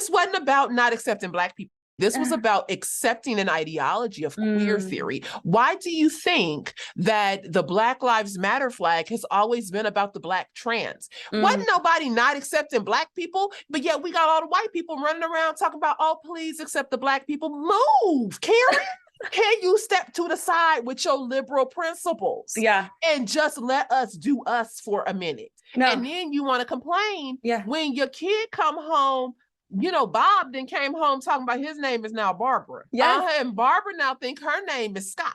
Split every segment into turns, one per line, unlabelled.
this wasn't about not accepting Black people. This was about accepting an ideology of queer theory. Why do you think that the Black Lives Matter flag has always been about the Black trans? Wasn't nobody not accepting Black people, but yet we got all the white people running around talking about, oh, please accept the Black people. Move, Karen. Can you step to the side with your liberal principles?
Yeah.
And just let us do us for a minute.
No.
And then you want to complain when your kid come home. You know, Bob then came home talking about his name is now Barbara.
Yes.
And Barbara now think her name is Scott.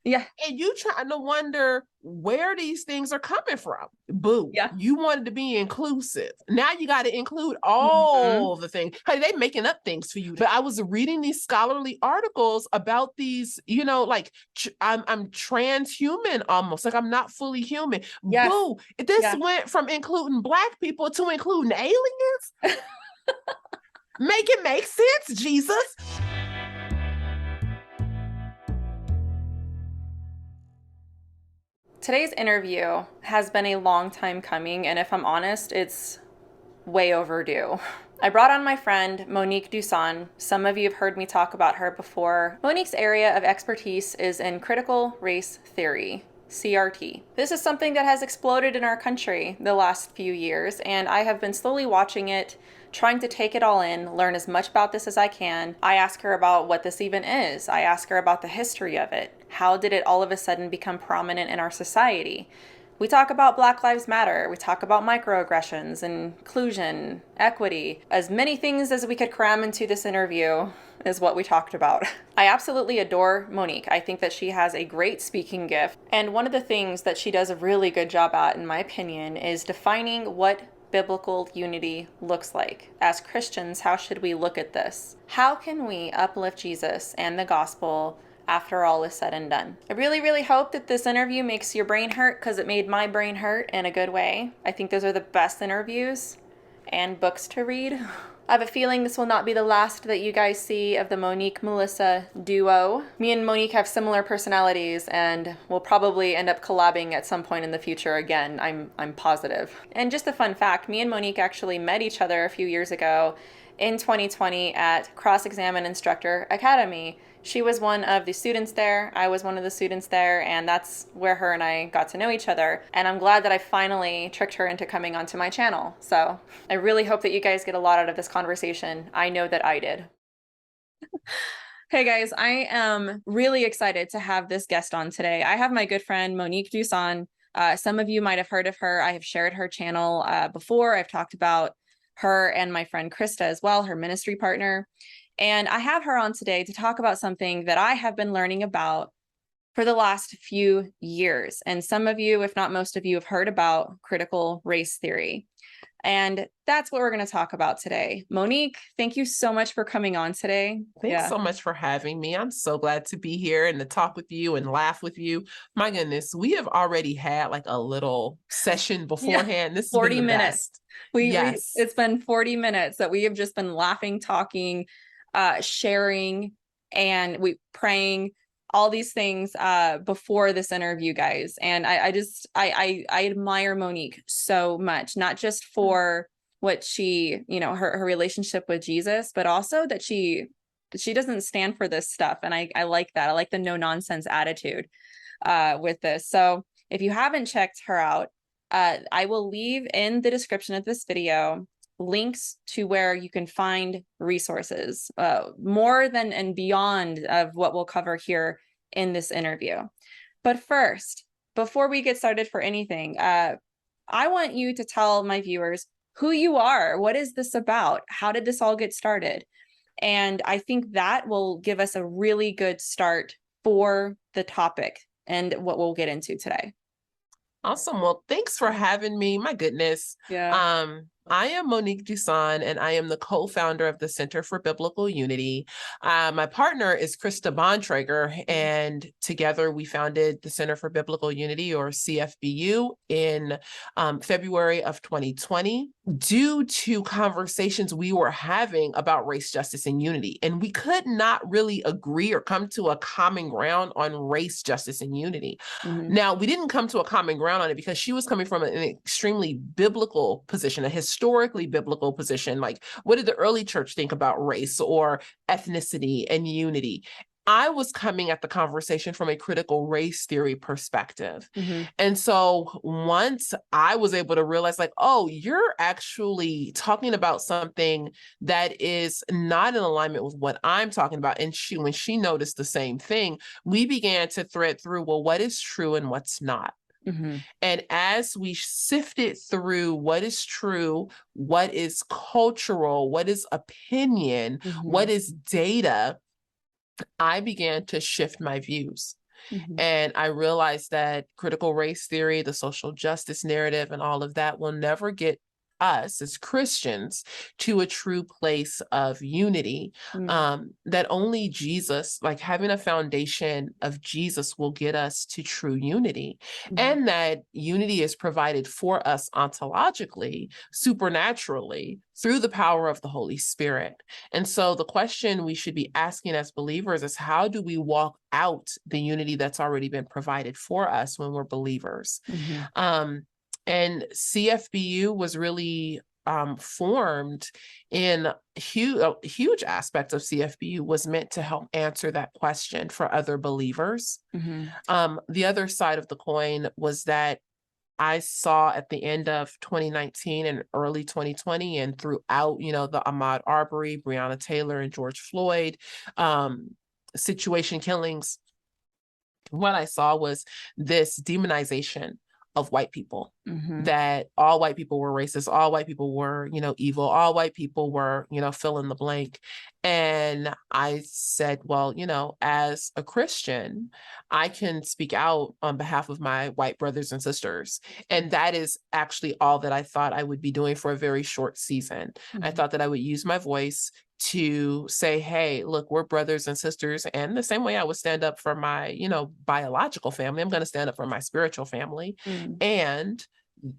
Yeah.
And you trying to wonder where these things are coming from. Boo.
Yeah.
You wanted to be inclusive. Now you got to include all the things. Hey, they making up things for you. But I was reading these scholarly articles about these, you know, like I'm transhuman almost, like I'm not fully human.
Yes.
Boo. This went from including Black people to including aliens. Make it make sense, Jesus.
Today's interview has been a long time coming, and if I'm honest, it's way overdue. I brought on my friend, Monique Duson. Some of you have heard me talk about her before. Monique's area of expertise is in critical race theory, CRT. This is something that has exploded in our country the last few years, and I have been slowly watching it, trying to take it all in, learn as much about this as I can. I ask her about what this even is. I ask her about the history of it. How did it all of a sudden become prominent in our society? We talk about Black Lives Matter. We talk about microaggressions, inclusion, equity. As many things as we could cram into this interview is what we talked about. I absolutely adore Monique. I think that she has a great speaking gift. And one of the things that she does a really good job at, in my opinion, is defining what biblical unity looks like. As Christians, how should we look at this? How can we uplift Jesus and the gospel after all is said and done? I really, really hope that this interview makes your brain hurt, because it made my brain hurt in a good way. I think those are the best interviews and books to read. I have a feeling this will not be the last that you guys see of the Monique-Melissa duo. Me and Monique have similar personalities, and we'll probably end up collabing at some point in the future again, I'm positive. And just a fun fact, me and Monique actually met each other a few years ago in 2020 at Cross-Examine Instructor Academy. She was one of the students there, I was one of the students there, and that's where her and I got to know each other. And I'm glad that I finally tricked her into coming onto my channel. So I really hope that you guys get a lot out of this conversation. I know that I did. Hey guys, I am really excited to have this guest on today. I have my good friend Monique Duson. Some of you might have heard of her. I have shared her channel before. I've talked about her and my friend Krista as well, her ministry partner. And I have her on today to talk about something that I have been learning about for the last few years. And some of you, if not most of you, have heard about critical race theory. And that's what we're going to talk about today. Monique, thank you so much for coming on today.
Thanks so much for having me. I'm so glad to be here and to talk with you and laugh with you. My goodness, we have already had like a little session beforehand. This
40 minutes. It's been 40 minutes that we have just been laughing, talking, sharing, and praying, all these things before this interview, guys. And I admire Monique so much, not just for what she, you know, her relationship with Jesus, but also that she doesn't stand for this stuff. And I like that. I like the no nonsense attitude with this. So if you haven't checked her out, I will leave in the description of this video links to where you can find resources, more than and beyond of what we'll cover here in this interview. But first, before we get started for anything, I want you to tell my viewers who you are. What is this about? How did this all get started? And I think that will give us a really good start for the topic and what we'll get into today.
Awesome. Well, thanks for having me. My goodness.
Yeah.
I am Monique Duson, and I am the co-founder of the Center for Biblical Unity. My partner is Krista Bontrager, and together we founded the Center for Biblical Unity, or CFBU, in February of 2020, due to conversations we were having about race, justice, and unity. And we could not really agree or come to a common ground on race, justice, and unity. Now, we didn't come to a common ground on it because she was coming from an extremely biblical position, a historical historically biblical position. Like, what did the early church think about race or ethnicity and unity? I was coming at the conversation from a critical race theory perspective. And so once I was able to realize, like, oh, you're actually talking about something that is not in alignment with what I'm talking about. And when she noticed the same thing, we began to thread through, well, what is true and what's not? And as we sifted through what is true, what is cultural, what is opinion, what is data, I began to shift my views. And I realized that critical race theory, the social justice narrative, and all of that will never get us as Christians to a true place of unity. That only Jesus, like having a foundation of Jesus, will get us to true unity. And that unity is provided for us ontologically, supernaturally, through the power of the Holy Spirit. And so the question we should be asking as believers is, how do we walk out the unity that's already been provided for us when we're believers? And CFBU was really formed in huge aspects of CFBU was meant to help answer that question for other believers. The other side of the coin was that I saw at the end of 2019 and early 2020 and throughout, the Ahmaud Arbery, Breonna Taylor, and George Floyd situation killings, what I saw was this demonization of white people, that all white people were racist, all white people were, evil, all white people were, fill in the blank. And I said, well, as a Christian, I can speak out on behalf of my white brothers and sisters. And that is actually all that I thought I would be doing for a very short season. I thought that I would use my voice to say, hey, look, we're brothers and sisters. And the same way I would stand up for my, biological family, I'm going to stand up for my spiritual family. And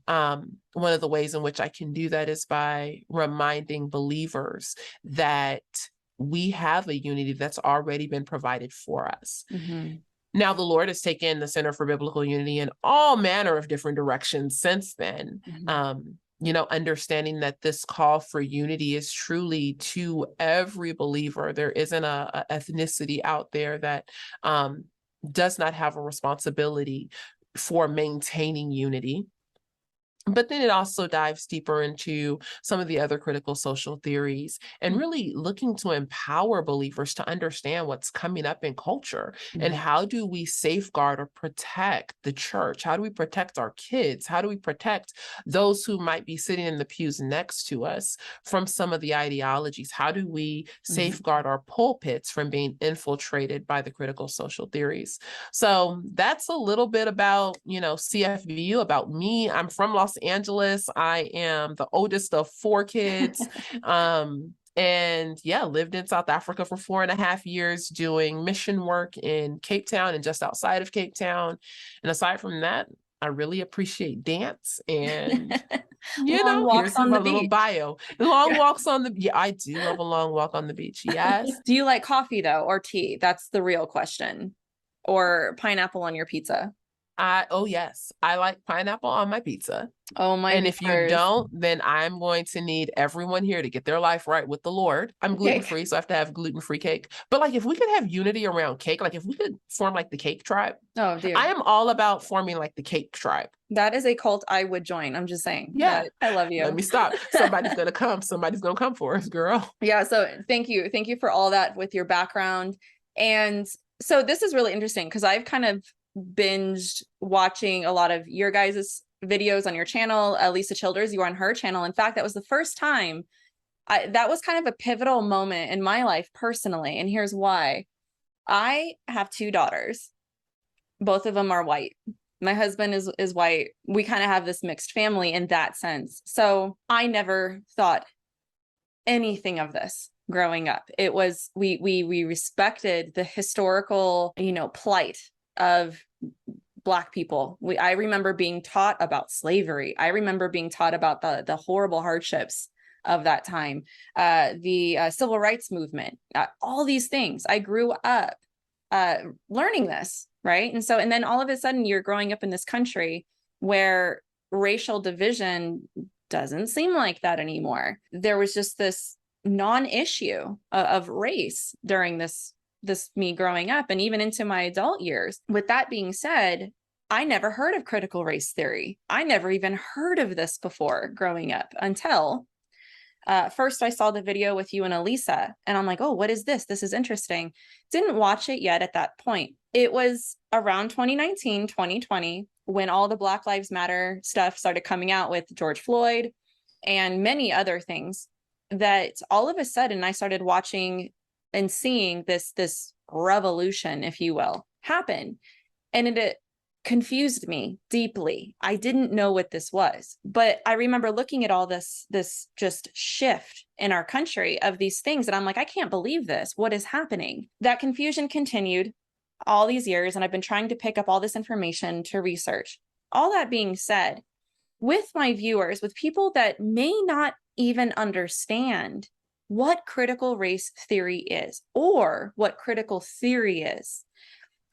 one of the ways in which I can do that is by reminding believers that we have a unity that's already been provided for us. Now, the Lord has taken the Center for Biblical Unity in all manner of different directions since then. Understanding that this call for unity is truly to every believer. There isn't a ethnicity out there that does not have a responsibility for maintaining unity. But then it also dives deeper into some of the other critical social theories and really looking to empower believers to understand what's coming up in culture and how do we safeguard or protect the church? How do we protect our kids? How do we protect those who might be sitting in the pews next to us from some of the ideologies? How do we safeguard our pulpits from being infiltrated by the critical social theories? So that's a little bit about, CFBU, about me. I'm from Los Angeles. I am the oldest of 4 kids. And lived in South Africa for 4.5 years doing mission work in Cape Town and just outside of Cape Town. And aside from that, I really appreciate dance and,
long walks
here's
on
my
the
little
beach.
bio. Long walks on the, I do love a long walk on the beach. Yes.
Do you like coffee though, or tea? That's the real question. Or pineapple on your pizza?
Yes, I like pineapple on my pizza.
Oh my
And if you don't, then I'm going to need everyone here to get their life right with the Lord. I'm gluten-free, so I have to have gluten-free cake. But like, if we could have unity around cake, like if we could form like the cake tribe.
Oh, dude.
I am all about forming like the cake tribe.
That is a cult I would join. I'm just saying.
Yeah.
I love you.
Let me stop. Somebody's going to come. Somebody's going to come for us, girl.
Yeah. So thank you. Thank you for all that with your background. And so this is really interesting because I've kind of binged watching a lot of your guys' videos on your channel. Lisa Childers, you were on her channel. In fact, that was the first time that was kind of a pivotal moment in my life personally. And here's why. I have 2 daughters. Both of them are white. My husband is white. We kind of have this mixed family in that sense. So I never thought anything of this growing up. It was, we respected the historical, plight of Black people. I remember being taught about slavery. I remember being taught about the horrible hardships of that time, the civil rights movement, all these things. I grew up learning this, right? And then all of a sudden you're growing up in this country where racial division doesn't seem like that anymore. There was just this non-issue of race during this me growing up and even into my adult years. With that being said, I never heard of critical race theory. I never even heard of this before growing up until first I saw the video with you and Elisa, and I'm like, oh, what is this? This is interesting. Didn't watch it yet at that point. It was around 2019, 2020, when all the Black Lives Matter stuff started coming out with George Floyd and many other things, that all of a sudden I started watching and seeing this revolution, if you will, happen. And it confused me deeply. I didn't know what this was, but I remember looking at all this just shift in our country of these things. And I'm like, I can't believe this. What is happening? That confusion continued all these years. And I've been trying to pick up all this information to research. All that being said, with my viewers, with people that may not even understand what critical race theory is or what critical theory is,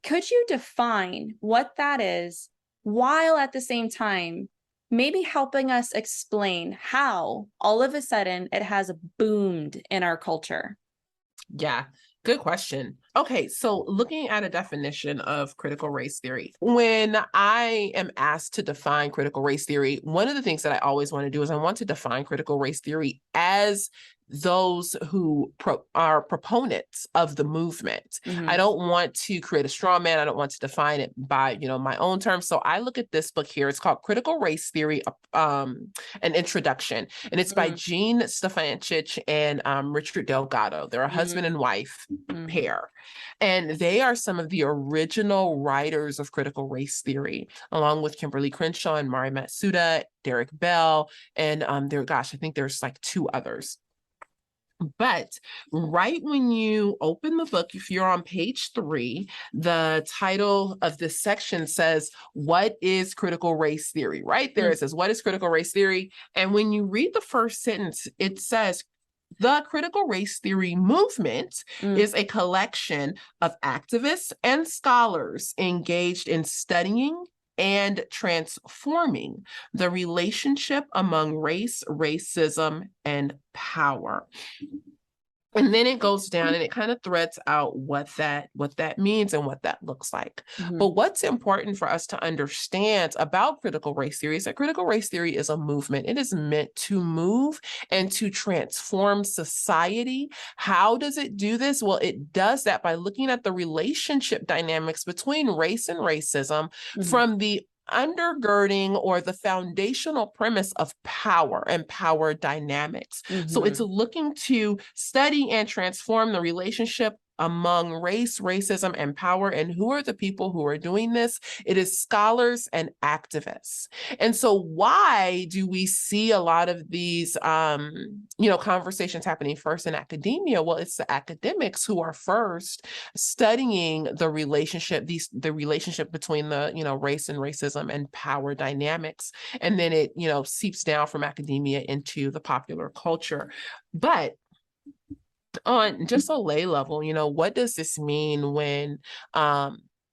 could you define what that is while at the same time maybe helping us explain how all of a sudden it has boomed in our culture?
Yeah, good question. Okay, so looking at a definition of critical race theory, when I am asked to define critical race theory, one of the things that I always want to do is I want to define critical race theory as those who are proponents of the movement.
Mhm.
I don't want to create a straw man. I don't want to define it by, my own terms. So I look at this book here. It's called Critical Race Theory, an Introduction. And it's by Jean Stefanchich and Richard Delgado. They're a husband and wife pair. And they are some of the original writers of critical race theory, along with Kimberly Crenshaw and Mari Matsuda, Derek Bell, and I think there's like two others. But right when you open the book, if you're on page 3, the title of this section says, "What is critical race theory?" Right there, it says, "What is critical race theory?" And when you read the first sentence, it says, "The critical race theory movement is a collection of activists and scholars engaged in studying and transforming the relationship among race, racism, and power." And then it goes down and it kind of threads out what that means and what that looks like. But what's important for us to understand about critical race theory is that critical race theory is a movement. It is meant to move and to transform society. How does it do this? Well, it does that by looking at the relationship dynamics between race and racism from the undergirding or the foundational premise of power and power dynamics. So it's looking to study and transform the relationship among race, racism, and power. And who are the people who are doing this? It is scholars and activists. And so why do we see a lot of these, conversations happening first in academia? Well, it's the academics who are first studying the relationship between the, race and racism and power dynamics. And then it, seeps down from academia into the popular culture. But on just a lay level, what does this mean when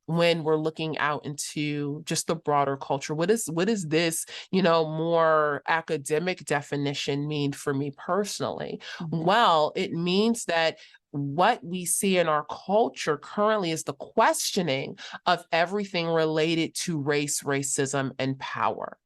we're looking out into just the broader culture? What is this, more academic definition mean for me personally? Well, it means that what we see in our culture currently is the questioning of everything related to race, racism, and power.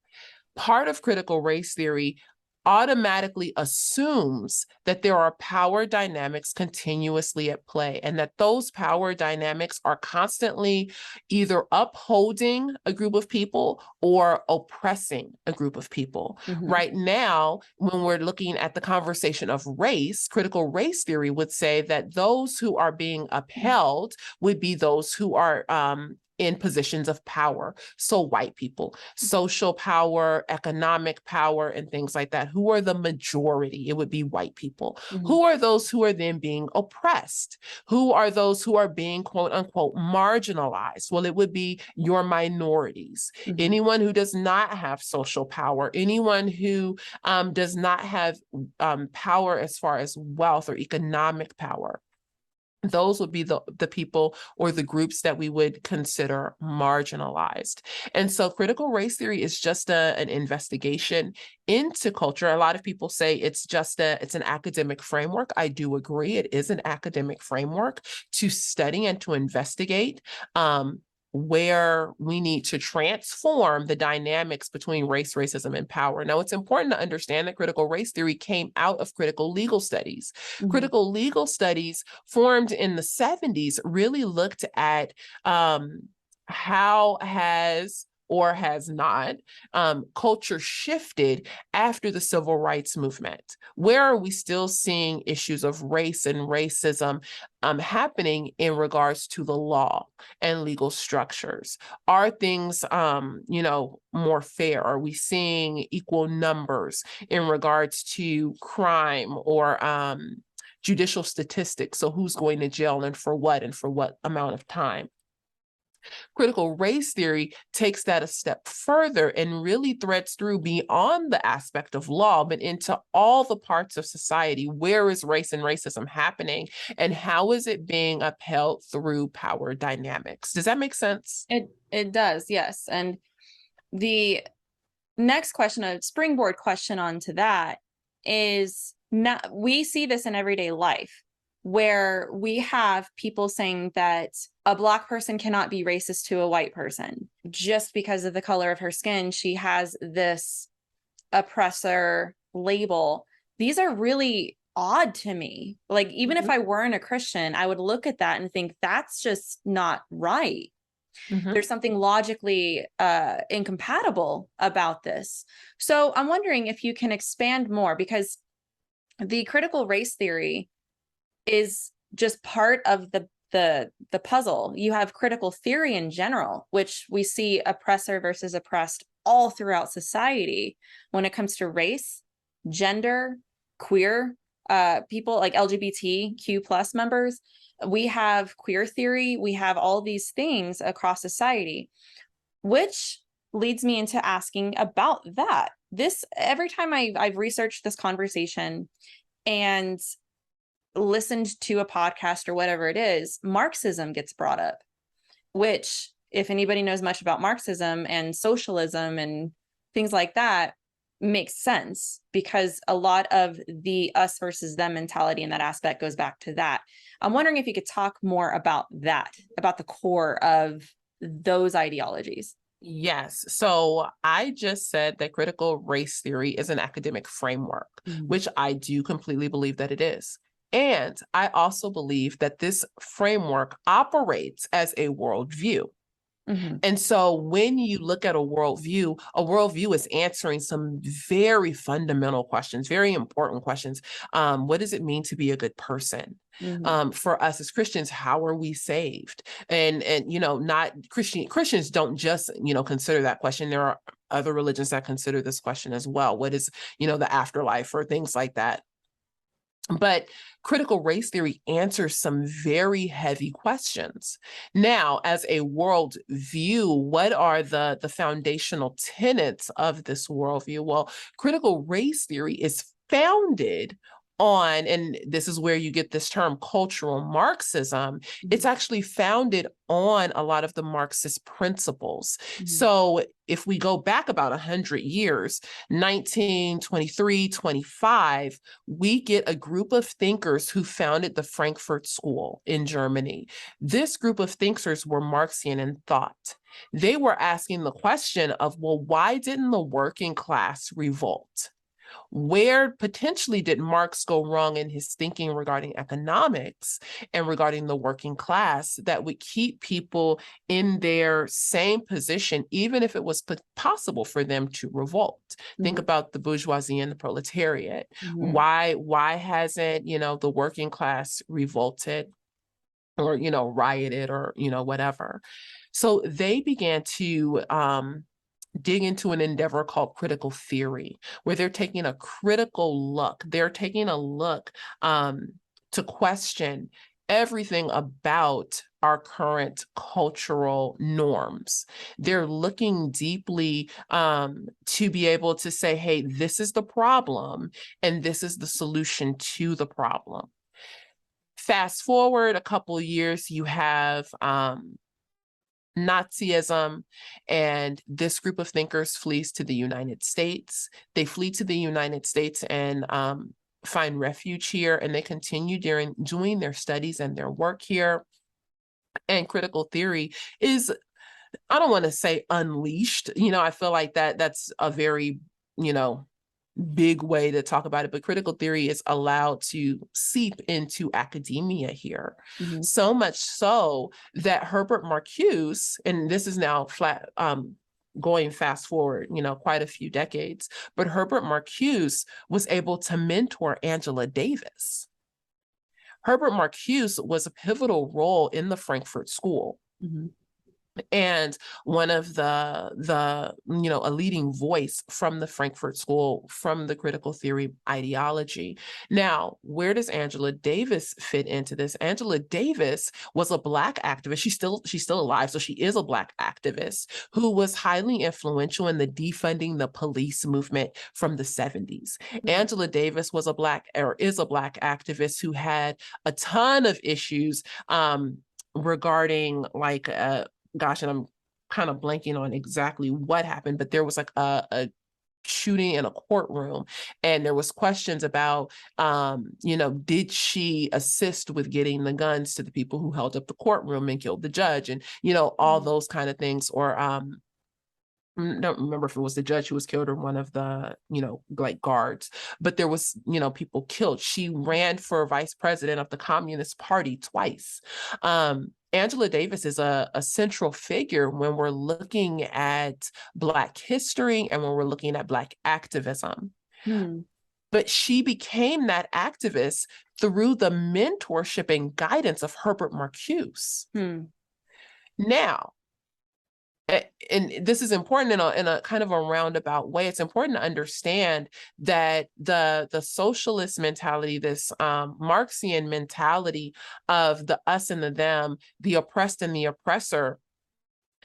Part of critical race theory automatically assumes that there are power dynamics continuously at play and that those power dynamics are constantly either upholding a group of people or oppressing a group of people. Right now, when we're looking at the conversation of race, critical race theory would say that those who are being upheld would be those who are in positions of power. So white people, social power, economic power, and things like that. Who are the majority? It would be white people. Who are those who are then being oppressed? Who are those who are being, quote unquote, marginalized? Well, it would be your minorities. Anyone who does not have social power, anyone who does not have power as far as wealth or economic power. those would be the people or the groups that we would consider marginalized. And so critical race theory is just an investigation into culture. A lot of people say it's an academic framework. I do agree. It is an academic framework to study and to investigate where we need to transform the dynamics between race, racism, and power. Now, it's important to understand that critical race theory came out of critical legal studies. Mm-hmm. Critical legal studies formed in the 70s really looked at how has or has not culture shifted after the civil rights movement. Where are we still seeing issues of race and racism happening in regards to the law and legal structures? Are things, more fair? Are we seeing equal numbers in regards to crime or judicial statistics? So who's going to jail and for what amount of time? Critical race theory takes that a step further and really threads through beyond the aspect of law, but into all the parts of society. Where is race and racism happening, and how is it being upheld through power dynamics? Does that make sense?
It does, yes. And the next question, a springboard question onto that, is we see this in everyday life, where we have people saying that a Black person cannot be racist to a white person just because of the color of her skin. She has this oppressor label. These are really odd to me. Like, even if I weren't a Christian, I would look at that and think that's just not right. There's something logically incompatible about this. So I'm wondering if you can expand more, because the critical race theory is just part of the puzzle. You have critical theory in general, which we see oppressor versus oppressed all throughout society when it comes to race, gender, queer people, like LGBTQ plus members. We have queer theory. We have all these things across society, which leads me into asking about that. Every time I've researched this conversation and listened to a podcast or whatever it is, Marxism gets brought up, which, if anybody knows much about Marxism and socialism and things like that, makes sense, because a lot of the us versus them mentality in that aspect goes back to that. I'm wondering if you could talk more about that, about the core of those ideologies.
Yes. So I just said that critical race theory is an academic framework, which I do completely believe that it is. And I also believe that this framework operates as a worldview. And so when you look at a worldview is answering some very fundamental questions, very important questions. What does it mean to be a good person? For us as Christians, how are we saved? And not Christians don't just, consider that question. There are other religions that consider this question as well. What is, the afterlife or things like that? But critical race theory answers some very heavy questions. Now, as a worldview, what are the foundational tenets of this worldview? Well, critical race theory is founded on, and this is where you get this term cultural Marxism, it's actually founded on a lot of the Marxist principles. So if we go back about 100 years, 1923, 25, we get a group of thinkers who founded the Frankfurt School in Germany. This group of thinkers were Marxian in thought. They were asking the question of, well, why didn't the working class revolt? Where potentially did Marx go wrong in his thinking regarding economics and regarding the working class that would keep people in their same position, even if it was possible for them to revolt? Think about the bourgeoisie and the proletariat. Why hasn't, the working class revolted or, rioted or, whatever? So they began to dig into an endeavor called critical theory, where they're taking a critical look. They're taking a look to question everything about our current cultural norms. They're looking deeply to be able to say, hey, this is the problem, and this is the solution to the problem. Fast forward a couple of years, you have Nazism, and this group of thinkers flees to the United States. They flee to the United States and find refuge here, and they continue doing their studies and their work here. And critical theory is, I don't want to say unleashed. I feel like that's a very, big way to talk about it, but critical theory is allowed to seep into academia here. So much so that Herbert Marcuse, and this is now going fast forward, quite a few decades, but Herbert Marcuse was able to mentor Angela Davis. Herbert Marcuse was a pivotal role in the Frankfurt School. And one of the a leading voice from the Frankfurt School, from the critical theory ideology. Now, where does Angela Davis fit into this? Angela Davis was a Black activist. She's still alive, so she is a Black activist who was highly influential in the defunding the police movement from the 70s. Angela Davis is a Black activist who had a ton of issues regarding and I'm kind of blanking on exactly what happened, but there was a shooting in a courtroom, and there was questions about, did she assist with getting the guns to the people who held up the courtroom and killed the judge, and all those kind of things, or I don't remember if it was the judge who was killed or one of the, guards, but there was, people killed. She ran for vice president of the Communist Party twice. Angela Davis is a central figure when we're looking at Black history and when we're looking at Black activism. But she became that activist through the mentorship and guidance of Herbert Marcuse. Now, and this is important in a kind of a roundabout way. It's important to understand that the socialist mentality, this Marxian mentality of the us and the them, the oppressed and the oppressor,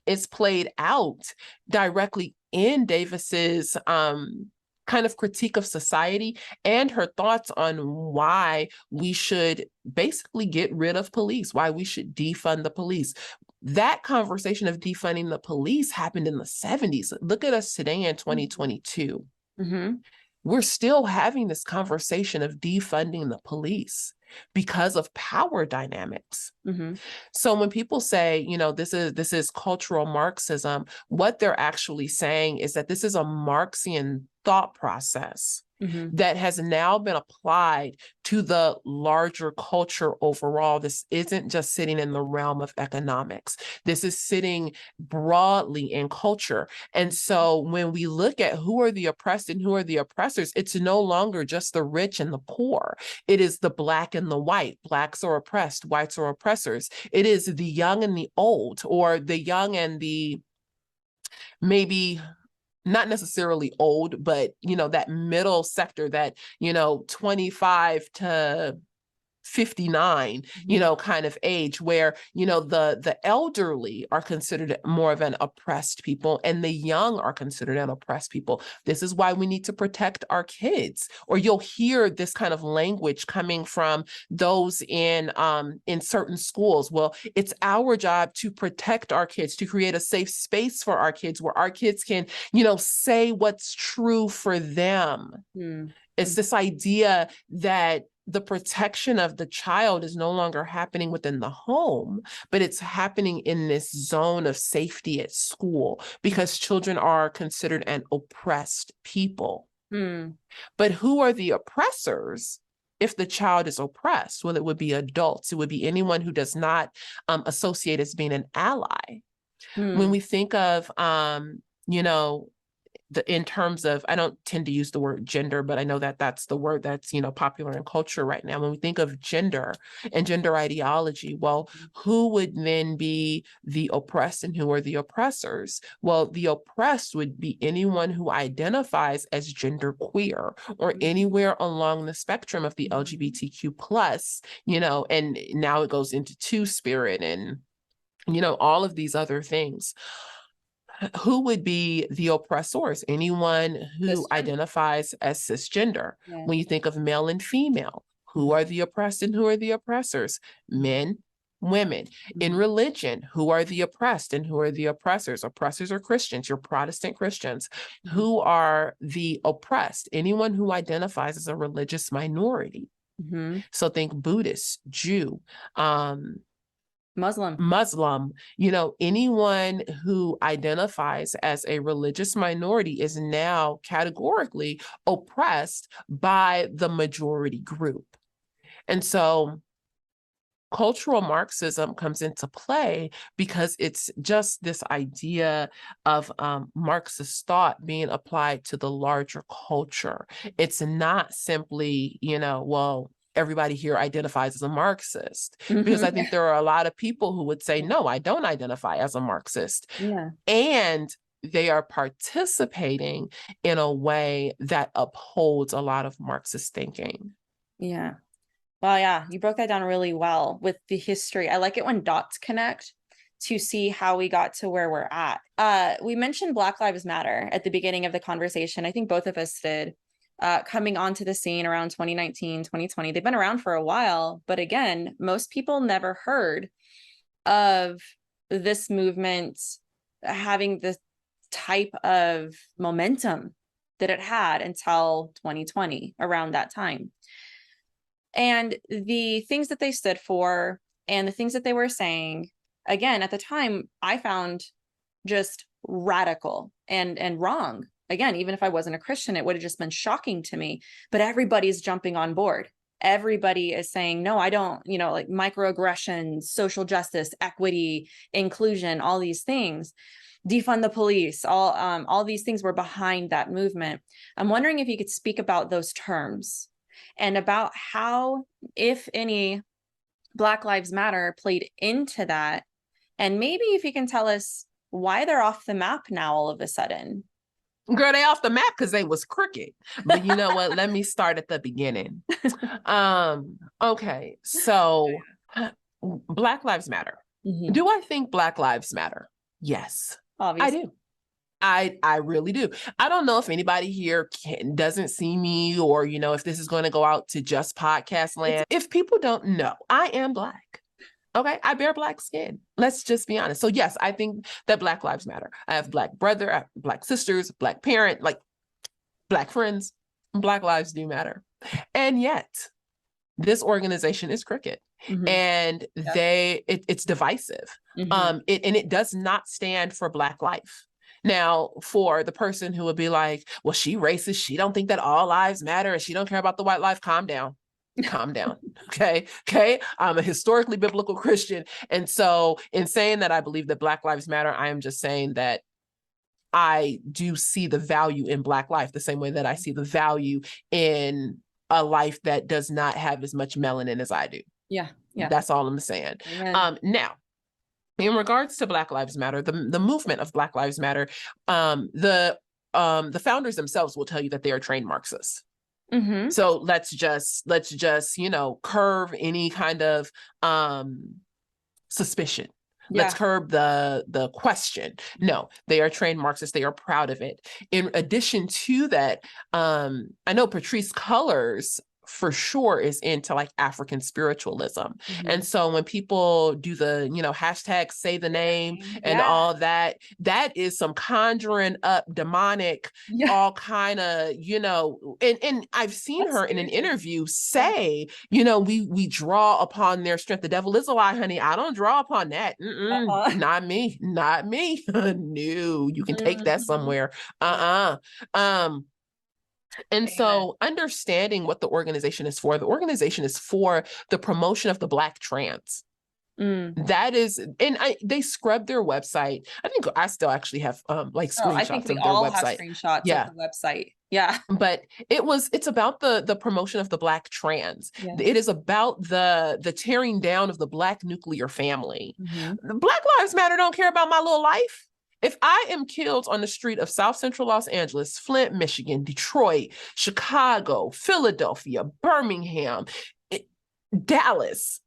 is played out directly in Davis's kind of critique of society and her thoughts on why we should basically get rid of police, why we should defund the police. That conversation of defunding the police happened in the 70s. Look at us today in 2022. We're still having this conversation of defunding the police because of power dynamics. So when people say, this is cultural Marxism, what they're actually saying is that this is a Marxian thought process that has now been applied to the larger culture overall. This isn't just sitting in the realm of economics. This is sitting broadly in culture. And so when we look at who are the oppressed and who are the oppressors, it's no longer just the rich and the poor. It is the Black and the white. Blacks are oppressed, whites are oppressors. It is the young and the old, or the young and the maybe not necessarily old, but, that middle sector, that, 25 to 59, kind of age, where, the elderly are considered more of an oppressed people and the young are considered an oppressed people. This is why we need to protect our kids. Or you'll hear this kind of language coming from those in certain schools. Well, it's our job to protect our kids, to create a safe space for our kids where our kids can, say what's true for them. It's this idea that the protection of the child is no longer happening within the home, but it's happening in this zone of safety at school, because children are considered an oppressed people. But who are the oppressors if the child is oppressed? Well, it would be adults. It would be anyone who does not associate as being an ally. When we think of, in terms of, I don't tend to use the word gender, but I know that that's the word that's, popular in culture right now. When we think of gender and gender ideology, well, who would then be the oppressed and who are the oppressors? Well, the oppressed would be anyone who identifies as gender queer or anywhere along the spectrum of the LGBTQ plus, and now it goes into two-spirit and, all of these other things. Who would be the oppressors? Anyone who identifies as cisgender. When you think of male and female, Who are the oppressed and who are the oppressors? Men, women. In religion, who are the oppressed and who are the oppressors? Oppressors are Christians, your Protestant Christians. Who are the oppressed? Anyone who identifies as a religious minority. So think Buddhist, Jew, Muslim, anyone who identifies as a religious minority is now categorically oppressed by the majority group. And so cultural Marxism comes into play because it's just this idea of Marxist thought being applied to the larger culture. It's not simply, well, everybody here identifies as a Marxist, because I think there are a lot of people who would say, no, I don't identify as a Marxist.
Yeah.
And they are participating in a way that upholds a lot of Marxist thinking.
Yeah. Well, yeah, you broke that down really well with the history. I like it when dots connect to see how we got to where we're at. We mentioned Black Lives Matter at the beginning of the conversation. I think both of us did, coming onto the scene around 2019, 2020. They've been around for a while, but again, most people never heard of this movement having the type of momentum that it had until 2020, around that time. And the things that they stood for and the things that they were saying, again, at the time, I found just radical and wrong. Again, even if I wasn't a Christian, it would have just been shocking to me. But everybody's jumping on board. Everybody is saying, no, I don't, like microaggressions, social justice, equity, inclusion, all these things. Defund the police, all these things were behind that movement. I'm wondering if you could speak about those terms and about how, if any, Black Lives Matter played into that. And maybe if you can tell us why they're off the map now all of a sudden.
Girl, they off the map because they was crooked. But you know what? Let me start at the beginning. Okay, so Black Lives Matter. Do I think Black Lives Matter? Yes, obviously. I do. I really do. I don't know if anybody here doesn't see me, or, if this is going to go out to just podcast land. If people don't know, I am Black. Okay, I bear Black skin. Let's just be honest. So yes, I think that Black Lives Matter. I have Black brother, I have Black sisters, Black parent, like Black friends. Black lives do matter. And yet, this organization is crooked. And it's divisive. It does not stand for Black life. Now, for the person who would be like, well, she racist, she don't think that all lives matter, and she don't care about the white life, calm down. Calm down. Okay. I'm a historically biblical Christian. And so in saying that I believe that Black lives matter, I am just saying that I do see the value in Black life the same way that I see the value in a life that does not have as much melanin as I do. Yeah. That's all I'm saying. Now, in regards to Black Lives Matter, the movement of Black Lives Matter, the founders themselves will tell you that they are trained Marxists. So let's just curve any kind of suspicion. Let's curb the question. No, they are trained Marxists. They are proud of it. In addition to that, I know Patrisse Cullors for sure is into like African spiritualism. And so when people do the, hashtag say the name and all that, that is some conjuring up demonic, all kind of, and I've seen her in an interview say, we draw upon their strength. The devil is a lie, honey. I don't draw upon that. Not me. No, you can take that somewhere. And so understanding what the organization is for the promotion of the Black trans. That is, and they scrubbed their website. I think I still actually have screenshots
I think we
of their
all
website.
Have screenshots of the website. Yeah.
But it's about the promotion of the Black trans. It is about the tearing down of the Black nuclear family. The Black Lives Matter don't care about my little life. If I am killed on the street of South Central Los Angeles, Flint, Michigan, Detroit, Chicago, Philadelphia, Birmingham, Dallas,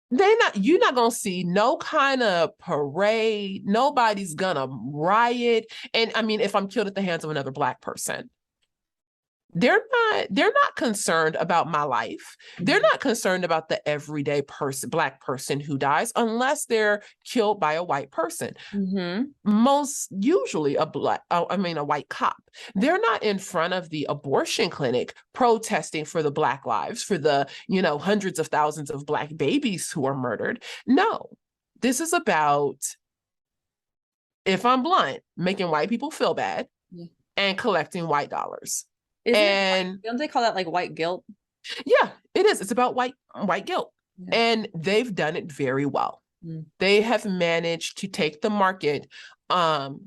you're not gonna see no kind of parade. Nobody's gonna riot. And I mean, if I'm killed at the hands of another Black person, they're not concerned about my life. They're not concerned about the everyday person, Black person who dies, unless they're killed by a white person. Most usually a white cop. They're not in front of the abortion clinic protesting for the Black lives, for the, hundreds of thousands of Black babies who are murdered. No, this is about, if I'm blunt, making white people feel bad and collecting white dollars.
Don't they call that like white guilt?
Yeah, it is. It's about white guilt. Yeah. And they've done it very well. They have managed to take the market on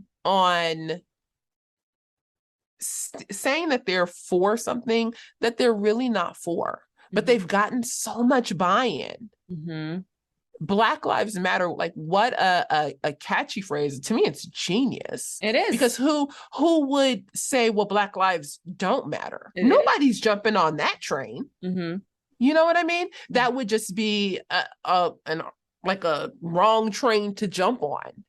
saying that they're for something that they're really not for, but they've gotten so much buy-in. Black Lives Matter, like, what a catchy phrase. To me, it's genius.
It is.
Because who would say, well, Black lives don't matter? Nobody's jumping on that train. You know what I mean? That would just be a wrong train to jump on.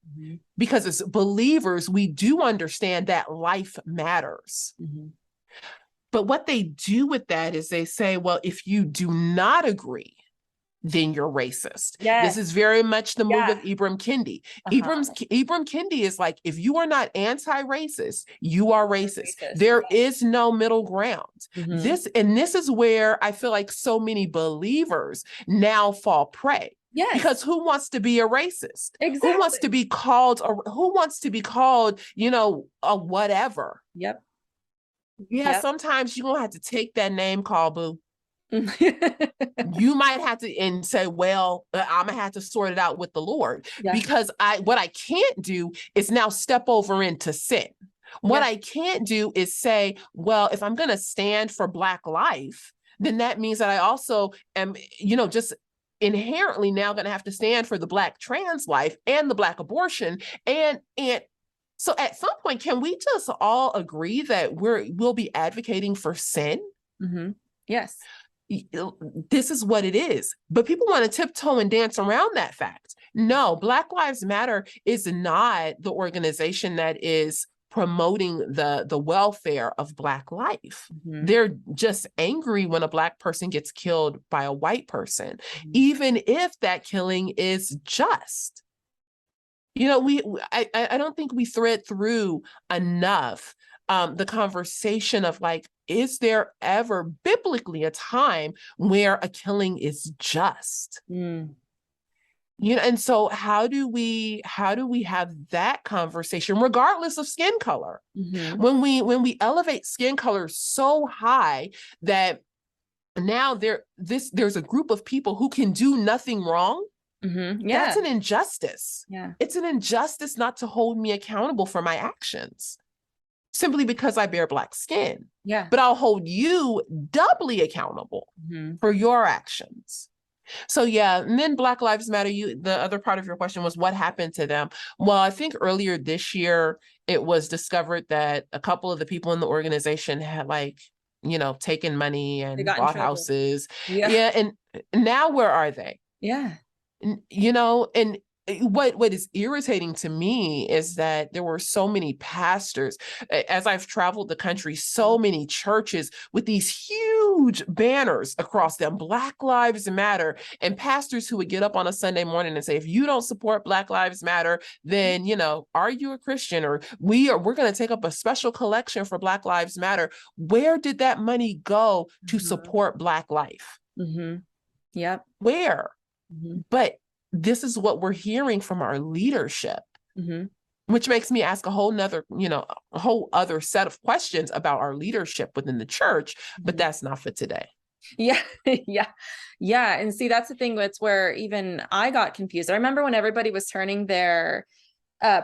Because as believers, we do understand that life matters. But what they do with that is they say, well, if you do not agree, then you're racist. This is very much the move of Ibram Kendi. Ibram Kendi is like, if you are not anti-racist, you are racist. There is no middle ground. This is where I feel like so many believers now fall prey. Because who wants to be a racist?
Exactly.
Who wants to be called, a whatever? Sometimes you're gonna have to take that name call, boo. You might have to and say, well, I'm gonna have to sort it out with the Lord, because what I can't do is now step over into sin. What I can't do is say, well, if I'm gonna stand for Black life, then that means that I also am, just inherently now gonna have to stand for the Black trans life and the Black abortion. And so at some point, can we just all agree that we'll be advocating for sin?
Yes.
This is what it is. But people want to tiptoe and dance around that fact. No, Black Lives Matter is not the organization that is promoting the welfare of Black life. They're just angry when a Black person gets killed by a white person, even if that killing is just. I don't think we thread through enough the conversation of, like, is there ever biblically a time where a killing is just? And so how do we have that conversation regardless of skin color? When we elevate skin color so high that now there's a group of people who can do nothing wrong. That's an injustice. It's an injustice not to hold me accountable for my actions simply because I bear Black skin. But I'll hold you doubly accountable for your actions. So and then Black Lives Matter, the other part of your question was what happened to them. Well, I think earlier this year, it was discovered that a couple of the people in the organization had, taken money and bought houses. And now where are they? And what is irritating to me is that there were so many pastors, as I've traveled the country, so many churches with these huge banners across them, Black Lives Matter, and pastors who would get up on a Sunday morning and say, if you don't support Black Lives Matter, then, are you a Christian? Or we're going to take up a special collection for Black Lives Matter. Where did that money go to support Black life? Where? But this is what we're hearing from our leadership, which makes me ask a whole other set of questions about our leadership within the church, but that's not for today.
And see, that's the thing. It's where even I got confused. I remember when everybody was turning their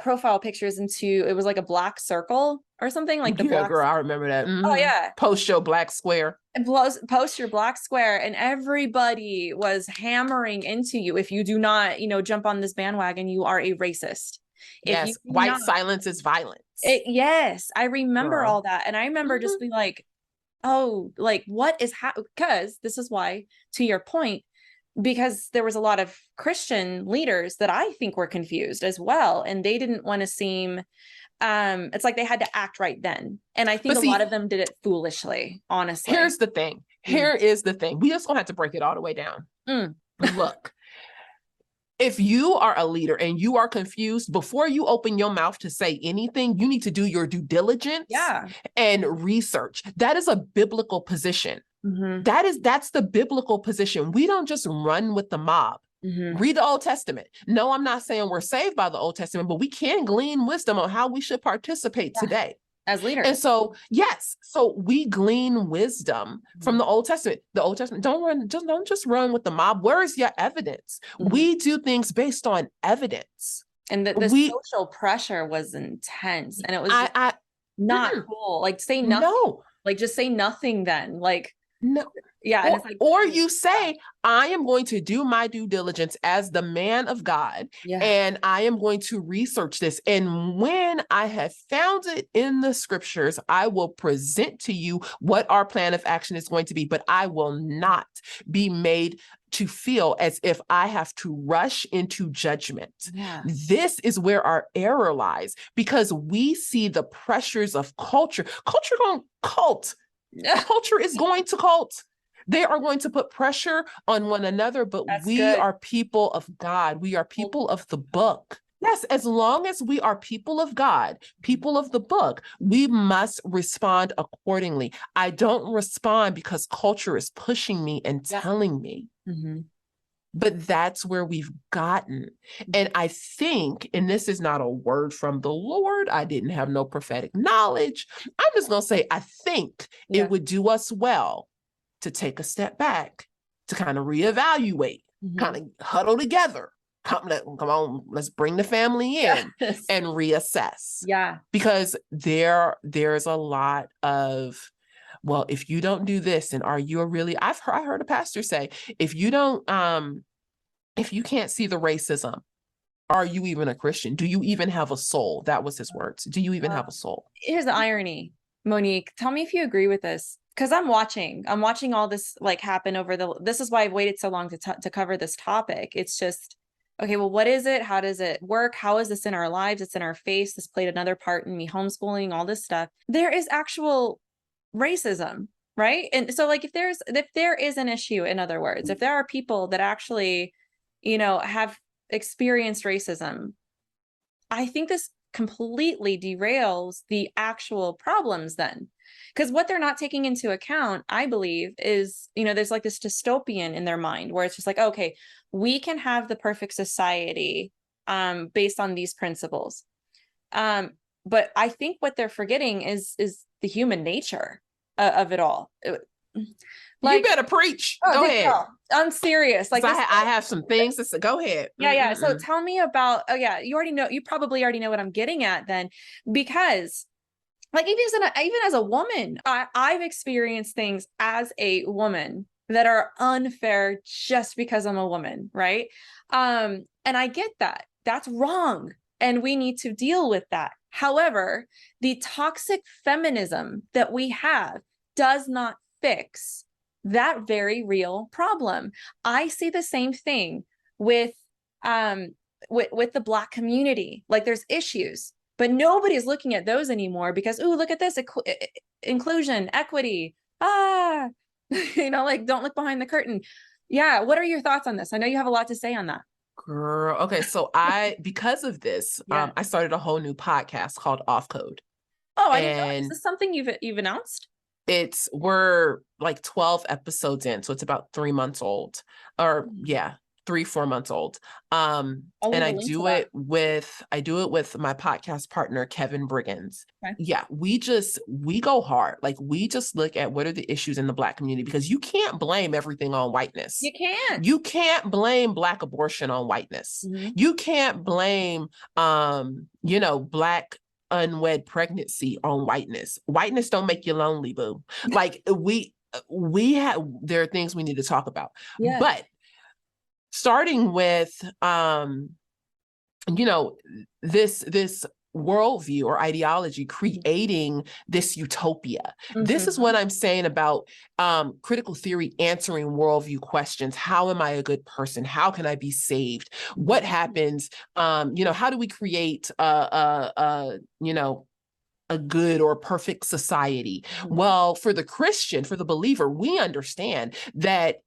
profile pictures into, it was like a black circle or something, like the black.
Girl, I remember that.
Oh yeah.
Post your black square.
Post your black square, and everybody was hammering into you. If you do not, jump on this bandwagon, you are a racist.
Yes, white silence is violence.
Yes, I remember all that, and I remember just being like, "Oh, like what is because this is why, to your point, because there was a lot of Christian leaders that I think were confused as well, and they didn't want to seem it's like they had to act right then. And I think
But
a lot of them did it foolishly, honestly.
Here's the thing. Here is the thing. We just gonna have to break it all the way down. Look, if you are a leader and you are confused, before you open your mouth to say anything, you need to do your due diligence and research. That is a biblical position. That's the biblical position. We don't just run with the mob. Read the Old Testament. No, I'm not saying we're saved by the Old Testament, but we can glean wisdom on how we should participate today
as leaders.
And so, yes, so we glean wisdom from the Old Testament. The Old Testament, don't just run with the mob. Where is your evidence? We do things based on evidence.
And the social pressure was intense, and it was not cool. Like, say nothing. No. Like, just say nothing then. Like,
no.
Yeah. And it's like,
or you say, I am going to do my due diligence as the man of God, and I am going to research this. And when I have found it in the scriptures, I will present to you what our plan of action is going to be, but I will not be made to feel as if I have to rush into judgment. This is where our error lies, because we see the pressures of culture. Culture going cult. Culture is going to cult. They are going to put pressure on one another, but we are people of God. We are people of the book. Yes, as long as we are people of God, people of the book, we must respond accordingly. I don't respond because culture is pushing me and telling me. But that's where we've gotten. And I think, and this is not a word from the Lord, I didn't have no prophetic knowledge. I'm just going to say, I think it would do us well to take a step back, to kind of reevaluate, kind of huddle together. Come on, let's bring the family in and reassess. Because there's a lot of, well, if you don't do this, and are you I heard a pastor say, if you can't see the racism, are you even a Christian? Do you even have a soul? That was his words. Do you even have a soul?
Here's the irony, Monique. Tell me if you agree with this. Because I'm watching all this like happen this is why I've waited so long to cover this topic. It's just, okay, well, what is it? How does it work? How is this in our lives? It's in our face. This played another part in me homeschooling, all this stuff. There is actual racism, right? And so like, if there is an issue, in other words, if there are people that actually, have experienced racism, I think this completely derails the actual problems then. Because what they're not taking into account, I believe, is, there's like this dystopian in their mind where it's just like, okay, we can have the perfect society based on these principles. But I think what they're forgetting is the human nature of it all.
Like, you better preach. Go ahead.
Girl, I'm serious. Like,
I have some things to say. Go ahead.
Yeah. So tell me about, you probably already know what I'm getting at then, because like, even as a woman, I've experienced things as a woman that are unfair just because I'm a woman, right? And I get that. That's wrong. And we need to deal with that. However, the toxic feminism that we have does not fix that very real problem. I see the same thing with the Black community. Like, there's issues, but nobody's looking at those anymore because, ooh, look at this, inclusion, equity. Like, don't look behind the curtain. Yeah. What are your thoughts on this? I know you have a lot to say on that.
Girl. Okay. So because of this, I started a whole new podcast called Off Code.
Oh, I didn't know. Is this something you've announced?
We're like 12 episodes in. So it's about 3 months old, or 3-4 months old. And I do it with my podcast partner, Kevin Briggins. Okay. Yeah. We go hard. Like, we just look at what are the issues in the Black community, because you can't blame everything on whiteness. You can't blame Black abortion on whiteness. You can't blame, Black unwed pregnancy on whiteness. Whiteness don't make you lonely, boo. Like, there are things we need to talk about. But starting with this worldview or ideology creating this utopia. This is what I'm saying about critical theory answering worldview questions. How am I a good person? How can I be saved? What happens? How do we create a good or perfect society? Well, for the Christian, for the believer, we understand that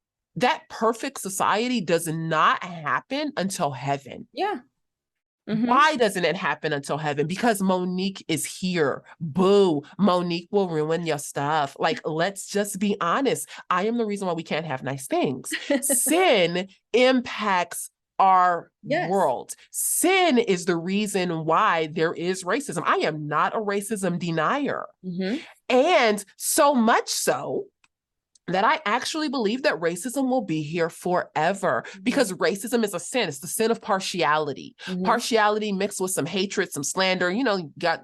perfect society does not happen until heaven.
Yeah.
Why doesn't it happen until heaven? Because Monique is here. Boo. Monique will ruin your stuff. Like, let's just be honest. I am the reason why we can't have nice things. Sin impacts our world. Sin is the reason why there is racism. I am not a racism denier. And so much so that I actually believe that racism will be here forever, because racism is a sin. It's the sin of partiality. Partiality mixed with some hatred, some slander, you got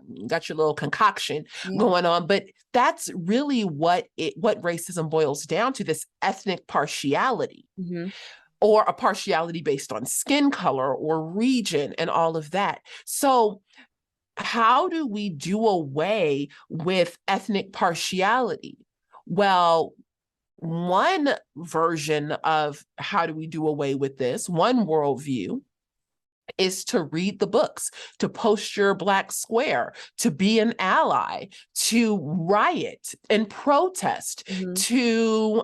your little concoction going on. But that's really what racism boils down to, this ethnic partiality. Or a partiality based on skin color or region and all of that. So how do we do away with ethnic partiality? Well, one version of how do we do away with this, one worldview, is to read the books, to post your black square, to be an ally, to riot and protest, to,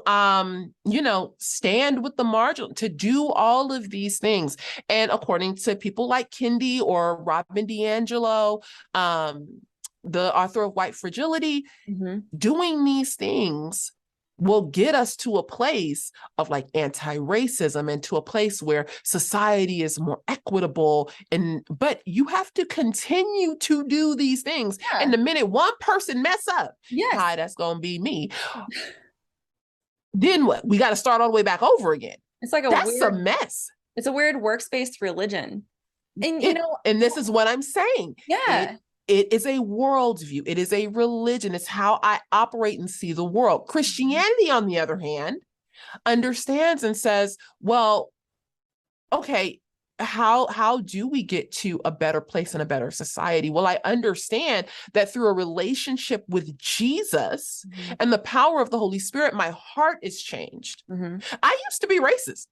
stand with the marginal, to do all of these things. And according to people like Kendi or Robin DiAngelo, the author of White Fragility, doing these things will get us to a place of like anti-racism and to a place where society is more equitable. But you have to continue to do these things. And the minute one person mess up, hi, that's going to be me. Then what? We got to start all the way back over again.
It's like
that's a mess.
It's a weird works-based religion. And
and this is what I'm saying. It is a worldview. It is a religion. It's how I operate and see the world. Christianity, on the other hand, understands and says, well, okay, how do we get to a better place and a better society? Well, I understand that through a relationship with Jesus and the power of the Holy Spirit, my heart is changed. I used to be racist.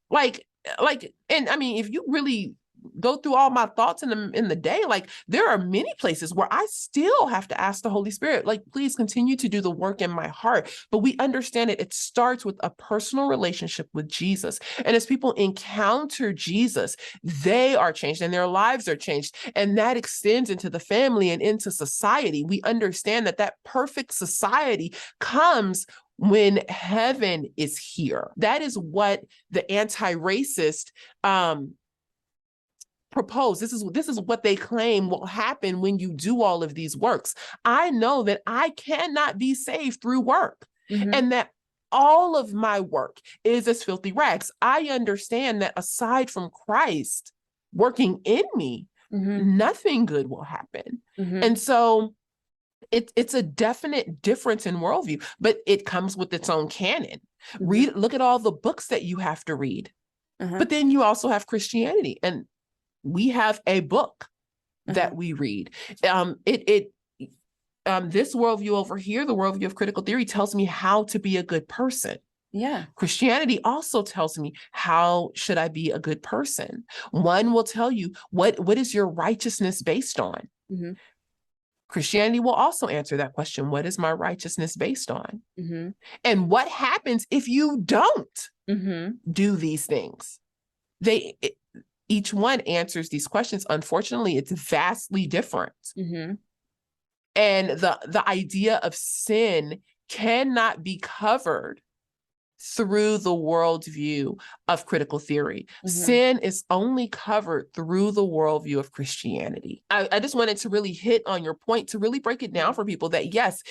And I mean, if you really go through all my thoughts in the day, like there are many places where I still have to ask the Holy Spirit, like, please continue to do the work in my heart. But we understand it starts with a personal relationship with Jesus. And as people encounter Jesus, they are changed and their lives are changed. And that extends into the family and into society. We understand that perfect society comes when heaven is here. That is what the anti-racist propose. This is what they claim will happen when you do all of these works. I know that I cannot be saved through work, and that all of my work is as filthy rags. I understand that aside from Christ working in me, nothing good will happen. And so it's a definite difference in worldview, but it comes with its own canon. Look at all the books that you have to read. But then you also have Christianity, and we have a book that we read. This worldview over here, the worldview of critical theory, tells me how to be a good person. Christianity also tells me how should I be a good person. One will tell you what is your righteousness based on. Christianity will also answer that question. What is my righteousness based on? And what happens if you don't do these things? Each one answers these questions. Unfortunately, it's vastly different. And the idea of sin cannot be covered through the worldview of critical theory. Sin is only covered through the worldview of Christianity. I just wanted to really hit on your point, to really break it down for people that yes,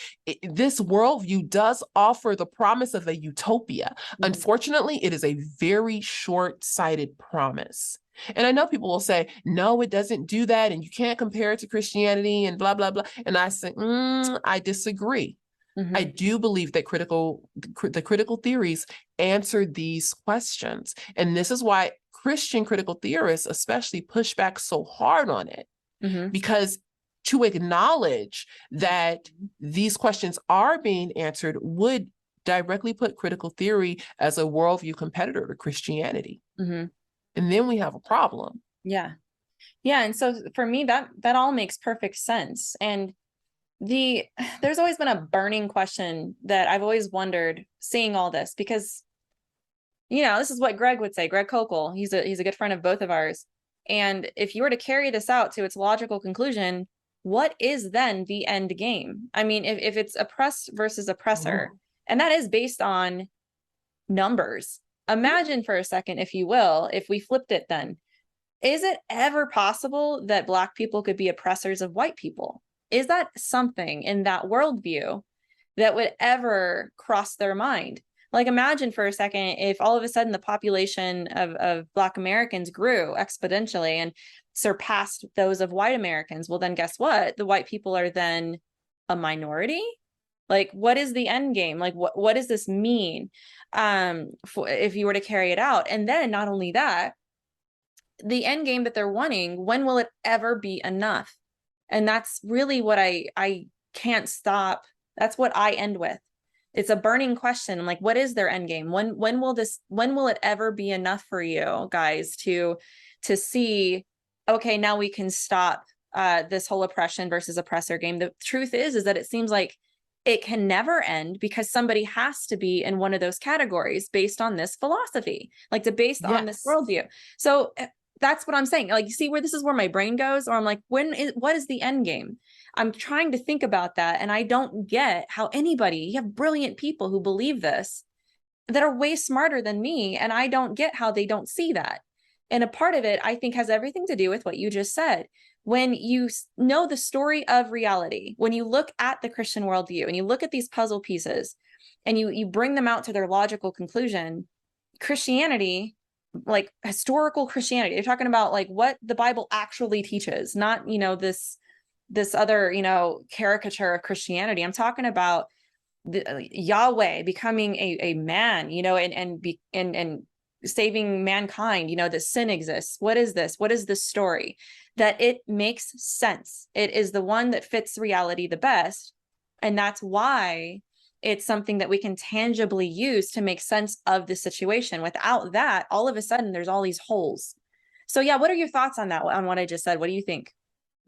this worldview does offer the promise of a utopia. Unfortunately, it is a very short-sighted promise. And I know people will say, no, it doesn't do that, and you can't compare it to Christianity and blah, blah, blah. And I say, I disagree. I do believe that the critical theories answer these questions. And this is why Christian critical theorists especially push back so hard on it, because to acknowledge that these questions are being answered would directly put critical theory as a worldview competitor to Christianity.
Mm-hmm.
And then we have a problem.
Yeah. Yeah. And so for me, that all makes perfect sense. And there's always been a burning question that I've always wondered seeing all this, because, this is what Greg would say, Greg Kokel, he's a good friend of both of ours. And if you were to carry this out to its logical conclusion, what is then the end game? I mean, if it's oppressed versus oppressor, and that is based on numbers, imagine for a second, if you will, if we flipped it then, is it ever possible that Black people could be oppressors of white people? Is that something in that worldview that would ever cross their mind? Like, imagine for a second if all of a sudden the population of Black Americans grew exponentially and surpassed those of white Americans. Well, then guess what? The white people are then a minority? Like, what is the end game? Like, what does this mean if you were to carry it out? And then not only that, the end game that they're wanting, when will it ever be enough? And that's really what I can't stop. That's what I end with. It's a burning question. I'm like, what is their end game? When will it ever be enough for you guys to see, okay, now we can stop this whole oppression versus oppressor game? The truth is that it seems like it can never end, because somebody has to be in one of those categories based on this philosophy, based on this worldview. So that's what I'm saying. Like, you see where this is where my brain goes, or I'm like, what is the end game? I'm trying to think about that, and I don't get how you have brilliant people who believe this that are way smarter than me, and I don't get how they don't see that. And a part of it, I think, has everything to do with what you just said. When you know the story of reality, when you look at the Christian worldview and you look at these puzzle pieces and you bring them out to their logical conclusion, Christianity, like historical Christianity, they're talking about like what the Bible actually teaches, not, this other, caricature of Christianity. I'm talking about Yahweh becoming a man, and saving mankind, that sin exists. What is this? What is this story? That it makes sense. It is the one that fits reality the best. And that's why it's something that we can tangibly use to make sense of the situation. Without that, all of a sudden, there's all these holes. So yeah, what are your thoughts on that, on what I just said? What do you think?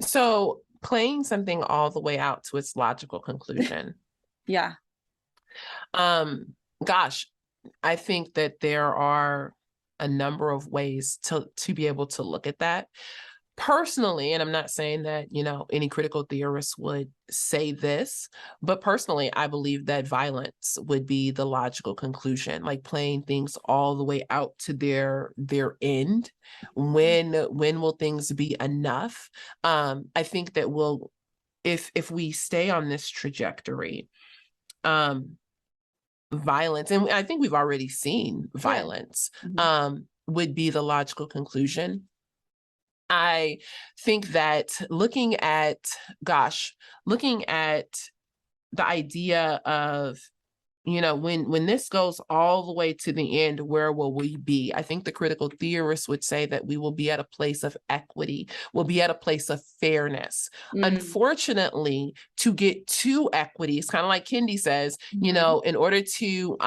So playing something all the way out to its logical conclusion.
Yeah.
Gosh, I think that there are a number of ways to be able to look at that. Personally, and I'm not saying that, any critical theorist would say this, but personally, I believe that violence would be the logical conclusion, like playing things all the way out to their end. When will things be enough? I think that if we stay on this trajectory, violence, and I think we've already seen violence, would be the logical conclusion. I think that looking at the idea of, when this goes all the way to the end, where will we be? I think the critical theorists would say that we will be at a place of equity, we'll be at a place of fairness. Unfortunately, to get to equity, it's kind of like Kendi says, in order to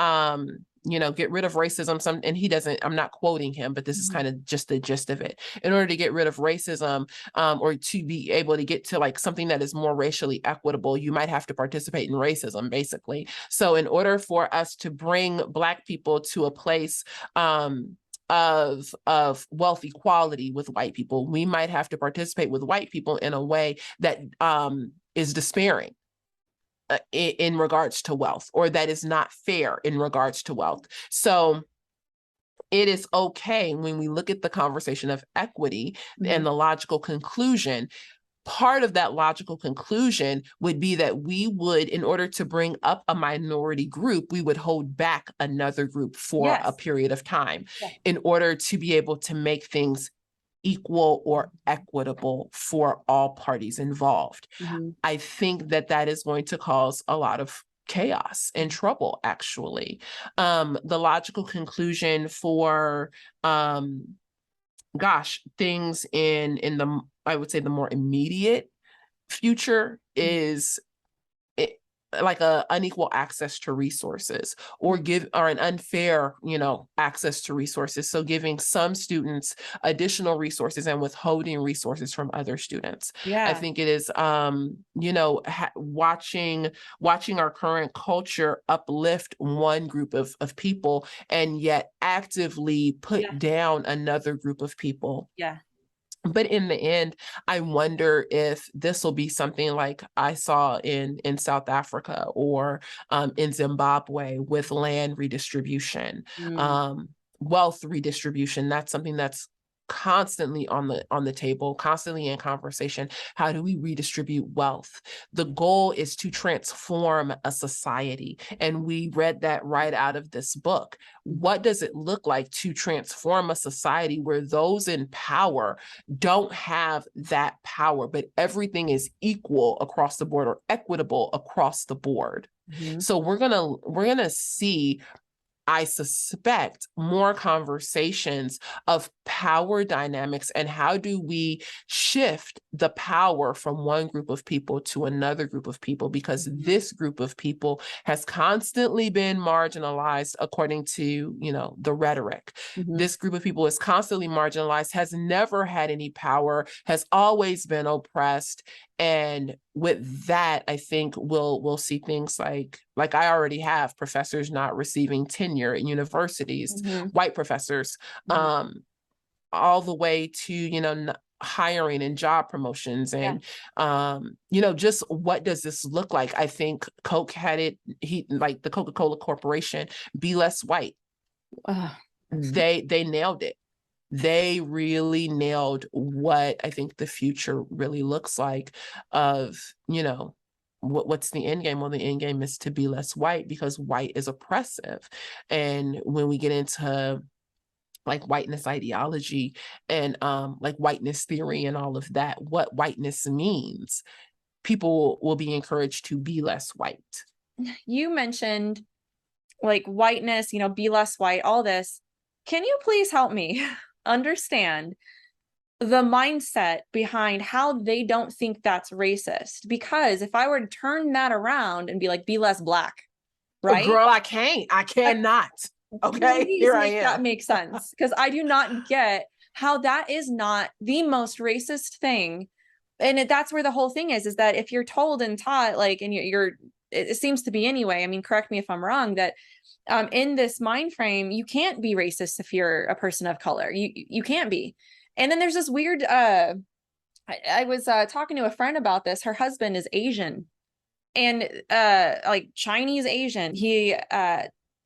get rid of racism, and he doesn't, I'm not quoting him, but this is kind of just the gist of it. In order to get rid of racism, or to be able to get to like something that is more racially equitable, you might have to participate in racism, basically. So in order for us to bring Black people to a place of wealth equality with white people, we might have to participate with white people in a way that is despairing in regards to wealth, or that is not fair in regards to wealth. So it is okay when we look at the conversation of equity and the logical conclusion. Part of that logical conclusion would be that we would, in order to bring up a minority group, we would hold back another group for a period of time in order to be able to make things equal or equitable for all parties involved. I think that is going to cause a lot of chaos and trouble, actually. The logical conclusion for things in the, I would say, the more immediate future is like a unequal access to resources, or an unfair, access to resources. So giving some students additional resources and withholding resources from other students. I think it is, watching our current culture uplift one group of people and yet actively put down another group of people. But in the end, I wonder if this will be something like I saw in South Africa or in Zimbabwe with land redistribution, wealth redistribution. That's something that's constantly on the table, constantly in conversation. How do we redistribute wealth? The goal is to transform a society. And we read that right out of this book. What does it look like to transform a society where those in power don't have that power, but everything is equal across the board or equitable across the board? So we're gonna see, I suspect, more conversations of power dynamics and how do we shift the power from one group of people to another group of people, because this group of people has constantly been marginalized according to, the rhetoric. This group of people is constantly marginalized, has never had any power, has always been oppressed. And with that, I think we'll see things like I already have professors not receiving tenure at universities, white professors, all the way to, hiring and job promotions and, just what does this look like? I think Coke had it, like the Coca-Cola Corporation, be less white. They nailed it. They really nailed what I think the future really looks like of, what's the end game? Well, the end game is to be less white because white is oppressive. And when we get into like whiteness ideology and like whiteness theory and all of that, what whiteness means, people will be encouraged to be less white.
You mentioned like whiteness, be less white, all this. Can you please help me understand the mindset behind how they don't think that's racist? Because if I were to turn that around and be like, be less black, right?
Girl, I cannot. Okay, here I am.
That makes sense, because I do not get how that is not the most racist thing. And that's where the whole thing is that if you're told and taught, like, and it seems to be anyway, I mean, correct me if I'm wrong, that in this mind frame, you can't be racist if you're a person of color. You can't be. And then there's this weird, I was talking to a friend about this. Her husband is Asian and like Chinese Asian. He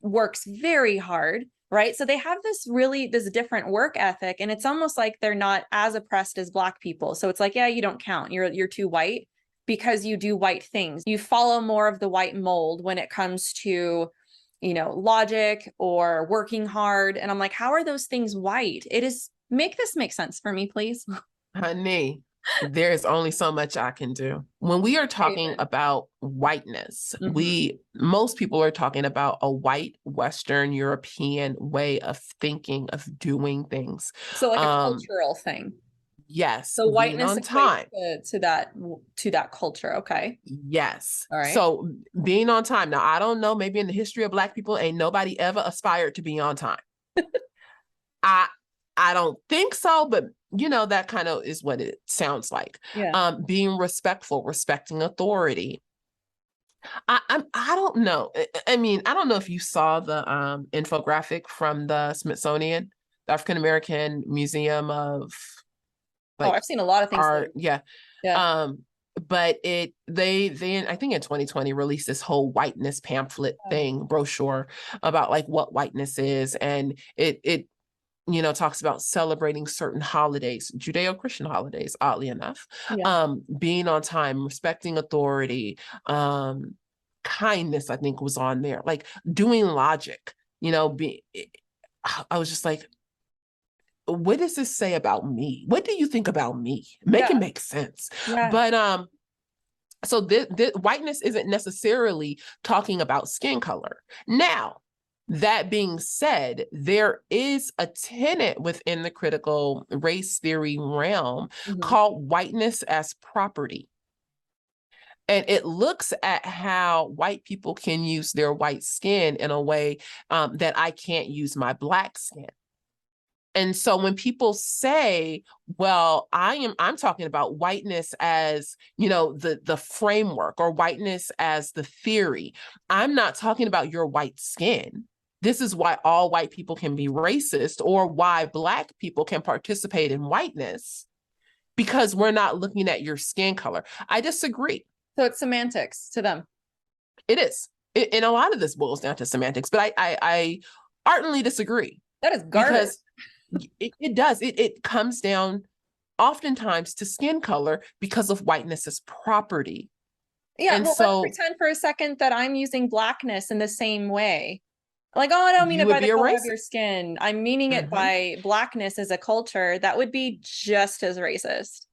works very hard, right? So they have this different work ethic, and it's almost like they're not as oppressed as Black people. So it's like, yeah, you don't count. You're too white because you do white things. You follow more of the white mold when it comes to, logic or working hard. And I'm like, how are those things white? Make this make sense for me, please.
Honey, there is only so much I can do. When we are talking about whiteness, most people are talking about a white Western European way of thinking, of doing things.
So like a cultural thing.
Yes.
So whiteness
on time
to that culture. Okay.
Yes.
All right.
So being on time. Now, I don't know, maybe in the history of Black people, ain't nobody ever aspired to be on time. I don't think so, but that kind of is what it sounds like.
Yeah.
Being respectful, respecting authority. I don't know. I mean, I don't know if you saw the infographic from the Smithsonian, the African American Museum of
I've seen a lot of things.
Art, yeah. But they I think in 2020 released this whole whiteness pamphlet brochure about like what whiteness is, and it talks about celebrating certain holidays, Judeo-Christian holidays, oddly enough, being on time, respecting authority, kindness, I think was on there, like doing logic, I was just like, what does this say about me? What do you think about me? Make it make sense. But so this whiteness isn't necessarily talking about skin color. Now, that being said, there is a tenet within the critical race theory realm called whiteness as property. And it looks at how white people can use their white skin in a way that I can't use my Black skin. And so when people say, well, I'm talking about whiteness as, the framework, or whiteness as the theory. I'm not talking about your white skin. This is why all white people can be racist, or why Black people can participate in whiteness, because we're not looking at your skin color. I disagree.
So it's semantics to them.
It is. And a lot of this boils down to semantics, but I ardently disagree.
That is garbage.
Because it does. It comes down oftentimes to skin color because of whiteness as property.
Yeah,
and
well,
so
let's pretend for a second that I'm using Blackness in the same way. Like, oh, I don't mean it by the color of your skin. I'm meaning it by Blackness as a culture. That would be just as racist.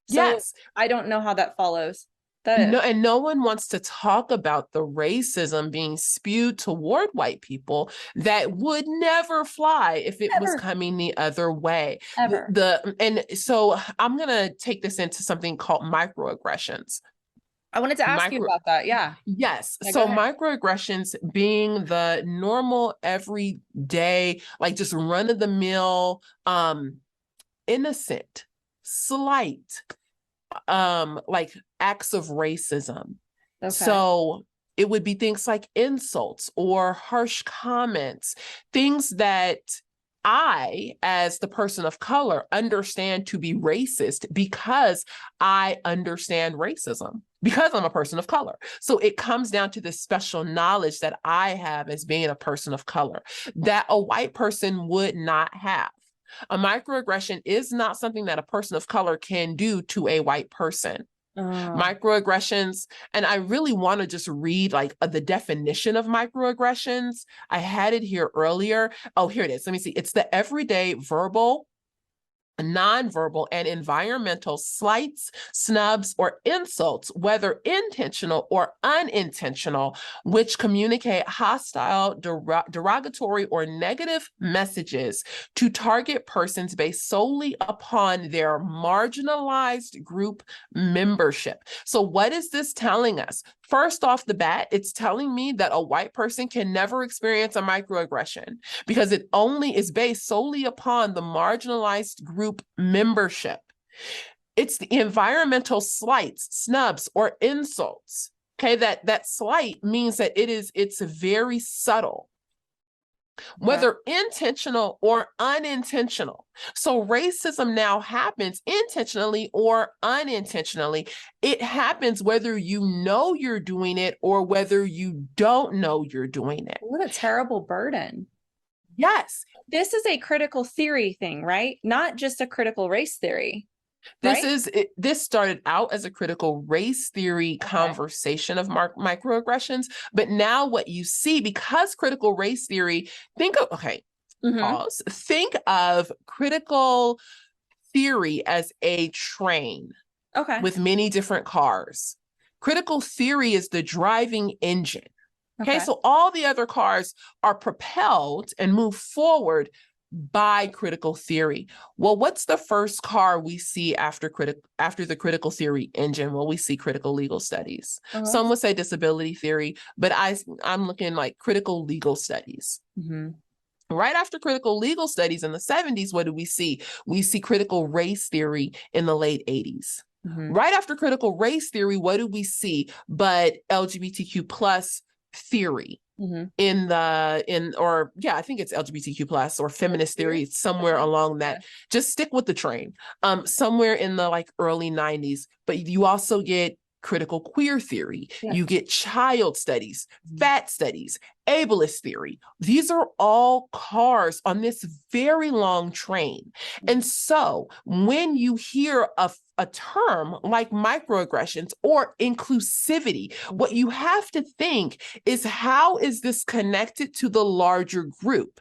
So
yes.
I don't know how that follows.
No, and no one wants to talk about the racism being spewed toward white people that would never fly if it was coming the other way.
Ever.
And so I'm going to take this into something called microaggressions.
I wanted to ask you about that. Yeah.
Yes. So microaggressions being the normal, everyday, like just run of the mill, innocent, slight, like acts of racism. Okay. So it would be things like insults or harsh comments, things that I, as the person of color, understand to be racist because I understand racism, because I'm a person of color. So it comes down to this special knowledge that I have as being a person of color that a white person would not have. A microaggression is not something that a person of color can do to a white person. Microaggressions, and I really want to just read like the definition of microaggressions. I had it here earlier. Oh, here it is. Let me see. It's the everyday verbal, nonverbal, and environmental slights, snubs, or insults, whether intentional or unintentional, which communicate hostile, derogatory, or negative messages to target persons based solely upon their marginalized group membership. So what is this telling us? First off the bat, it's telling me that a white person can never experience a microaggression because it only is based solely upon the marginalized group membership. It's the environmental slights, snubs, or insults. Okay, that slight means that it's very subtle, whether intentional or unintentional. So racism now happens intentionally or unintentionally. It happens whether you know you're doing it or whether you don't know you're doing it.
What a terrible burden.
Yes.
This is a critical theory thing, right? Not just a critical race theory.
This started out as a critical race theory conversation of microaggressions, but now what you see, because critical race theory, pause. Think of critical theory as a train with many different cars. Critical theory is the driving engine. Okay, so all the other cars are propelled and move forward by critical theory. Well, what's the first car we see after the critical theory engine? Well, we see critical legal studies. Some would say disability theory, but I'm looking like critical legal studies. Right after critical legal studies in the 70s, what do we see? We see critical race theory in the late 80s. Right after critical race theory, what do we see but LGBTQ plus theory? I think it's LGBTQ plus or feminist theory, somewhere along that. Just stick with the train. Somewhere in the like early 90s, but you also get critical queer theory. You get child studies, fat studies, ableist theory. These are all cars on this very long train. And so when you hear a term like microaggressions or inclusivity, what you have to think is, how is this connected to the larger group?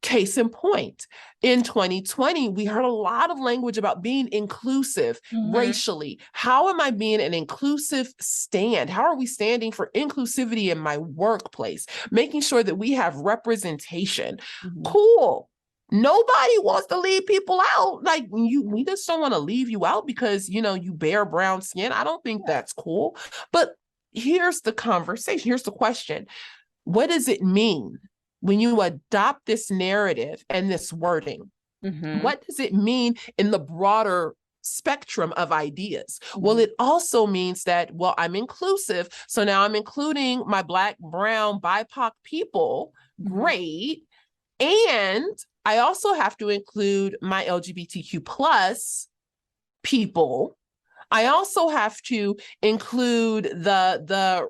Case in point, in 2020, we heard a lot of language about being inclusive racially. How am I being an inclusive stand? How are we standing for inclusivity in my workplace? Making sure that we have representation. Cool. Nobody wants to leave people out. Like we just don't want to leave you out because, you bear brown skin. I don't think that's cool. But here's the conversation. Here's the question. What does it mean when you adopt this narrative and this wording?
Mm-hmm.
What does it mean in the broader spectrum of ideas? Well, it also means that, well, I'm inclusive. So now I'm including my Black, brown, BIPOC people. Great. And I also have to include my LGBTQ plus people. I also have to include the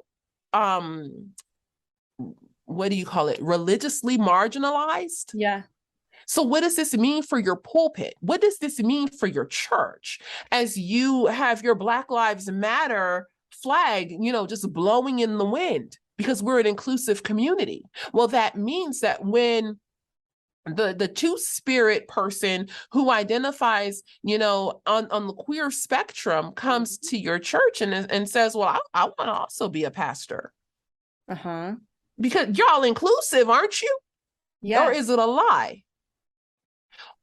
what do you call it? Religiously marginalized.
Yeah.
So what does this mean for your pulpit? What does this mean for your church? As you have your Black Lives Matter flag, just blowing in the wind because we're an inclusive community. Well, that means that when the two-spirit person who identifies, on the queer spectrum comes to your church and says, well, I want to also be a pastor.
Uh-huh.
Because y'all inclusive, aren't you?
Yeah.
Or is it a lie?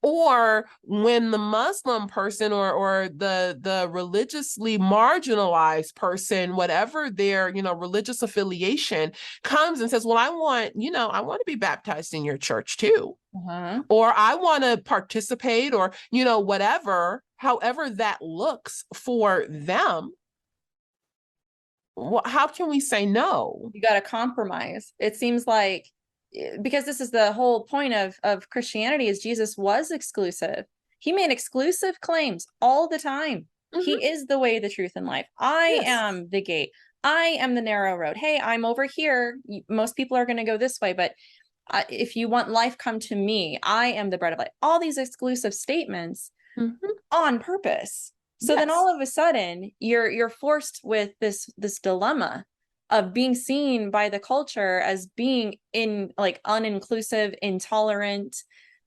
Or when the Muslim person or the religiously marginalized person, whatever their, religious affiliation, comes and says, well, I want to be baptized in your church too.
Uh-huh.
Or I want to participate or, whatever, however that looks for them. Well, how can we say no?
You got to compromise. It seems like, because this is the whole point of Christianity, is Jesus was exclusive. He made exclusive claims all the time. He is the way, the truth, and life. I am the gate. I am the narrow road. Hey, I'm over here. Most people are going to go this way, but if you want life, come to me. I am the bread of life. All these exclusive statements on purpose. So then all of a sudden you're forced with this dilemma of being seen by the culture as being uninclusive, intolerant,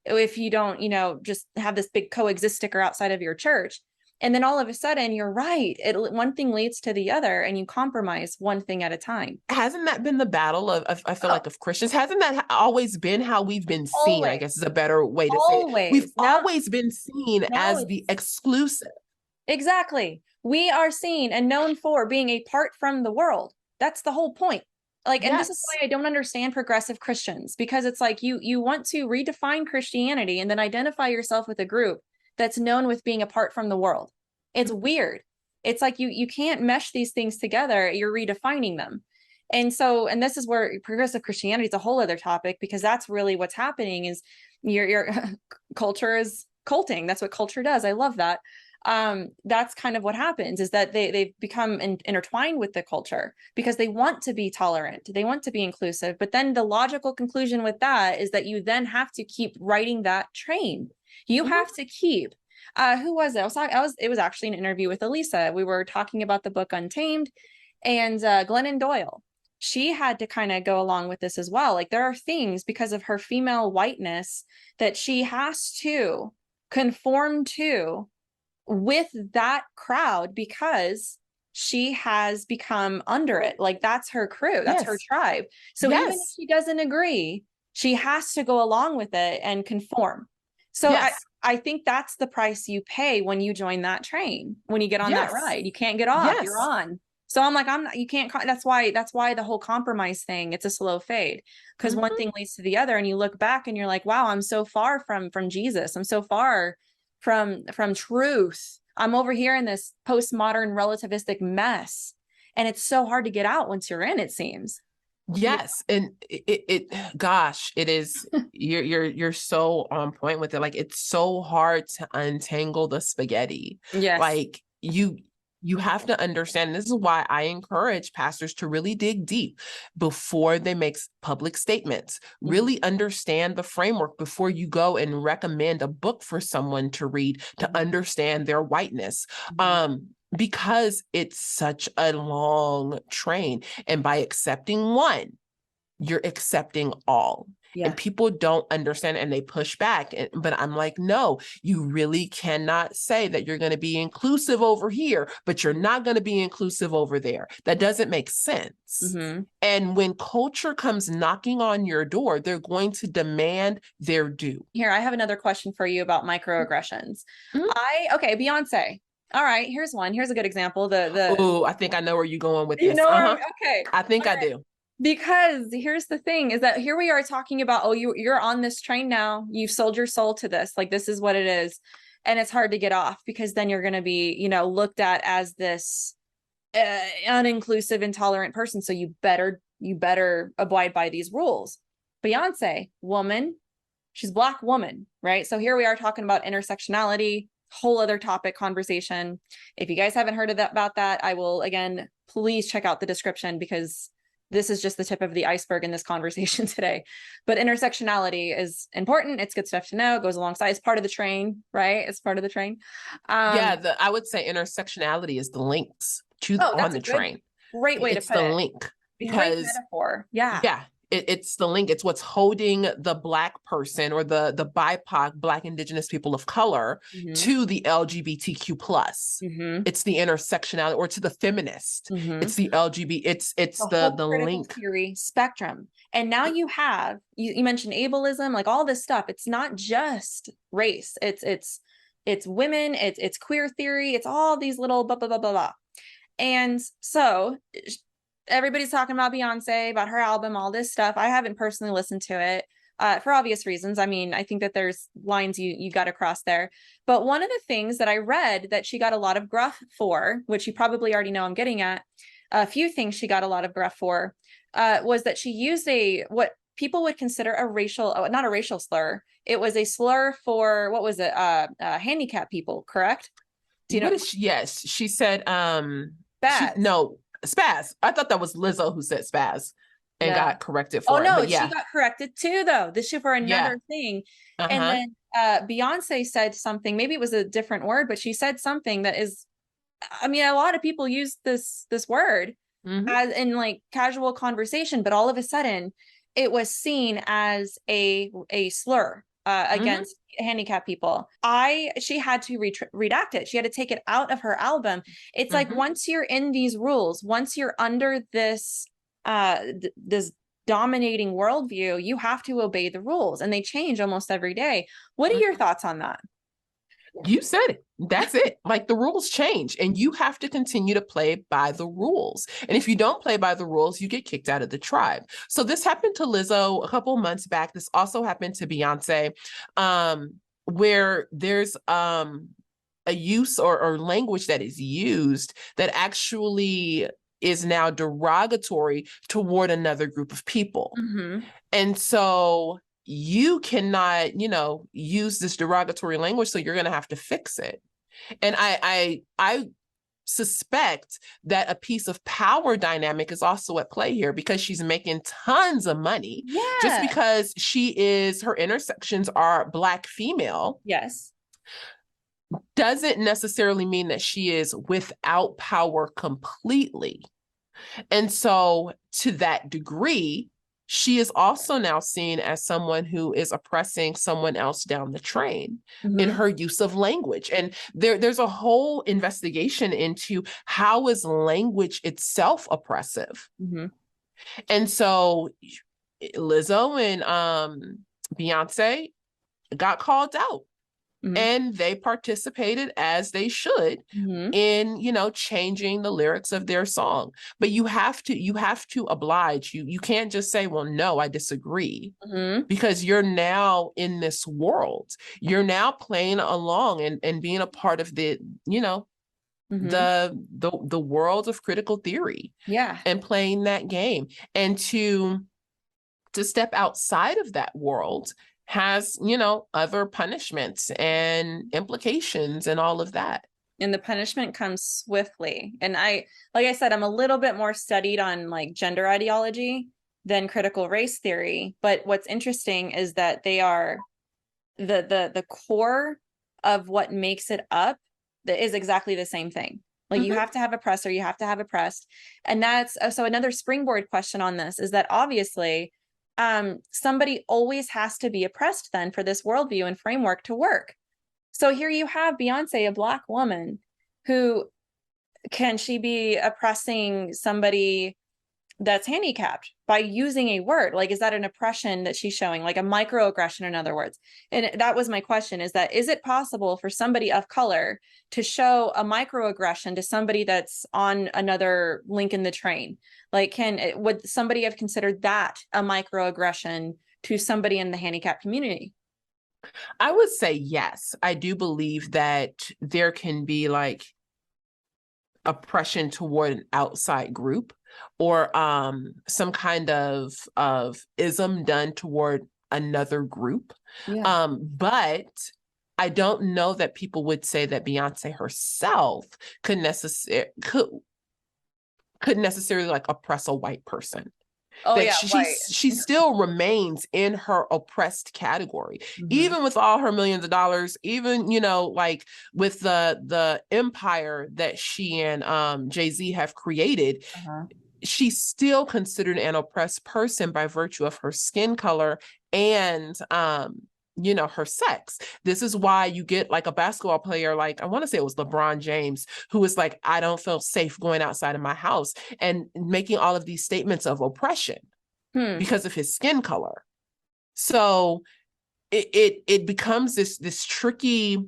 if you don't, just have this big coexist sticker outside of your church. And then all of a sudden, you're right. One thing leads to the other, and you compromise one thing at a time.
Hasn't that been the battle of I feel like of Christians? Hasn't that always been how we've been seen? I guess is a better way to say it. We've always been seen as the exclusive.
Exactly. We are seen and known for being apart from the world. That's the whole point. And this is why I don't understand progressive Christians, because it's like you want to redefine Christianity and then identify yourself with a group that's known with being apart from the world. It's weird. It's like you can't mesh these things together. You're redefining them. And this is where progressive Christianity is a whole other topic, because that's really what's happening is your culture is culting. That's what culture does. I love that. That's kind of what happens, is that they've become intertwined with the culture because they want to be tolerant, they want to be inclusive. But then the logical conclusion with that is that you then have to keep riding that train. You have to keep who was it? It was actually an interview with Elisa. We were talking about the book Untamed, and Glennon Doyle. She had to kind of go along with this as well. Like, there are things because of her female whiteness that she has to conform to with that crowd, because she has become under it. Like, that's her crew, that's her tribe. So even if she doesn't agree, she has to go along with it and conform. So I think that's the price you pay when you join that train, when you get on that ride. You can't get off, you're on. So I'm like, you can't, that's why the whole compromise thing, it's a slow fade, because one thing leads to the other, and you look back and you're like, wow, I'm so far from Jesus. I'm so far from truth. I'm over here in this postmodern relativistic mess, and it's so hard to get out once you're in, it seems.
Yes. And it is, you're so on point with it. Like, it's so hard to untangle the spaghetti.
Yes.
Like, you have to understand, this is why I encourage pastors to really dig deep before they make public statements. Really understand the framework before you go and recommend a book for someone to read to understand their whiteness. Because it's such a long train. And by accepting one, you're accepting all. And people don't understand and they push back. But I'm like, no, you really cannot say that you're going to be inclusive over here, but you're not going to be inclusive over there. That doesn't make sense.
Mm-hmm.
And when culture comes knocking on your door, they're going to demand their due.
Here, I have another question for you about microaggressions.
Mm-hmm.
Okay, Beyonce. All right, here's one. Here's a good example.
Oh, I think I know where you're going with
you
this.
know, okay.
I think
All
I
right.
do.
Because here's the thing is that here we are talking about, oh, you're on this train now. You've sold your soul to this. Like, this is what it is. And it's hard to get off because then you're going to be, you know, looked at as this uninclusive, intolerant person. So you better abide by these rules. Beyonce, woman, she's Black woman, right? So here we are talking about intersectionality, whole other topic conversation. If you guys haven't heard about that, I will, again, please check out the description because this is just the tip of the iceberg in this conversation today. But intersectionality is important. It's good stuff to know. It goes alongside. It's part of the train, right? It's part of the train.
I would say intersectionality is the links on the train.
Great way to put it.
It's the link. Because
great metaphor. Yeah.
Yeah. It's the link. It's what's holding the Black person or the BIPOC, Black Indigenous people of color, to the LGBTQ plus. It's the intersectionality, or to the feminist. It's the LGBT. It's the link
theory spectrum. And now you have you mentioned ableism, like all this stuff. It's not just race. It's women. It's queer theory. It's all these little blah blah blah blah blah. And so everybody's talking about Beyonce, about her album, all this stuff. I haven't personally listened to it for obvious reasons. I mean, I think that there's lines you got to cross there. But one of the things that I read that she got a lot of gruff for, which you probably already know I'm getting at, a few things she got a lot of gruff for, was that she used what people would consider not a racial slur. It was a slur for, what was it? Handicapped people, correct? Do you know?
Yes, she said,
spaz.
Spaz. I thought that was Lizzo who said spaz and got corrected for it.
Oh no, she got corrected too, though. This is for another thing. And then Beyonce said something, maybe it was a different word, but she said something that is, I mean, a lot of people use this word as in like casual conversation, but all of a sudden it was seen as a slur against handicapped people. She had to redact it. She had to take it out of her album. It's like, once you're in these rules, once you're under this this dominating worldview, you have to obey the rules, and they change almost every day. What are your thoughts on that?
You said it. That's it. Like, the rules change and you have to continue to play by the rules. And if you don't play by the rules, you get kicked out of the tribe. So this happened to Lizzo a couple of months back. This also happened to Beyonce, where there's a use or language that is used that actually is now derogatory toward another group of people. And so you cannot, use this derogatory language, so you're going to have to fix it. And I suspect that a piece of power dynamic is also at play here, because she's making tons of money. Just because her intersections are Black female.
Yes.
Doesn't necessarily mean that she is without power completely. And so to that degree, she is also now seen as someone who is oppressing someone else down the train in her use of language. And there's a whole investigation into how is language itself oppressive. And so Lizzo and Beyonce got called out. And they participated, as they should, in, changing the lyrics of their song. But you have to oblige. You can't just say, well, no, I disagree, because you're now in this world. You're now playing along and being a part of the, the world of critical theory. And playing that game. And to step outside of that world has, other punishments and implications and all of that.
And the punishment comes swiftly. And like I said, I'm a little bit more studied on like gender ideology than critical race theory. But what's interesting is that they are the core of what makes it up that is exactly the same thing. Like you have to have oppressor, you have to have oppressed. And that's so another springboard question on this is that obviously somebody always has to be oppressed then for this worldview and framework to work. So here you have Beyonce, a Black woman, who can she be oppressing somebody that's handicapped by using a word? Like, is that an oppression that she's showing, like a microaggression, in other words? And that was my question, is it possible for somebody of color to show a microaggression to somebody that's on another link in the train? Like, would somebody have considered that a microaggression to somebody in the handicapped community?
I would say yes. I do believe that there can be like oppression toward an outside group, or some kind of ism done toward another group.
Yeah.
But I don't know that people would say that Beyonce herself could necessarily like oppress a white person.
Oh
That
yeah,
she still remains in her oppressed category, even with all her millions of dollars, even, you know, like with the empire that she and Jay-Z have created. She's still considered an oppressed person by virtue of her skin color and you know, her sex. This is why you get like a basketball player, like I want to say it was LeBron James, who was like, I don't feel safe going outside of my house, and making all of these statements of oppression because of his skin color. So it becomes this tricky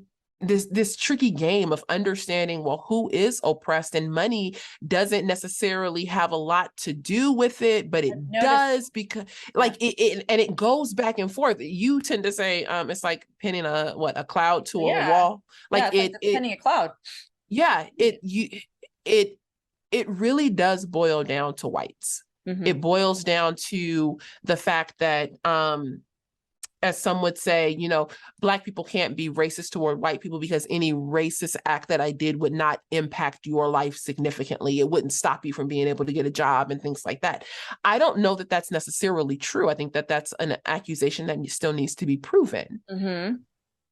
game of understanding, well, who is oppressed, and money doesn't necessarily have a lot to do with it, but it does, because like it goes back and forth. You tend to say it's like pinning a cloud to a wall, like
it's like pinning a cloud.
Yeah, it really does boil down to whites. It boils down to the fact that as some would say, you know, Black people can't be racist toward white people because any racist act that I did would not impact your life significantly. It wouldn't stop you from being able to get a job and things like that. I don't know that that's necessarily true. I think that that's an accusation that still needs to be proven.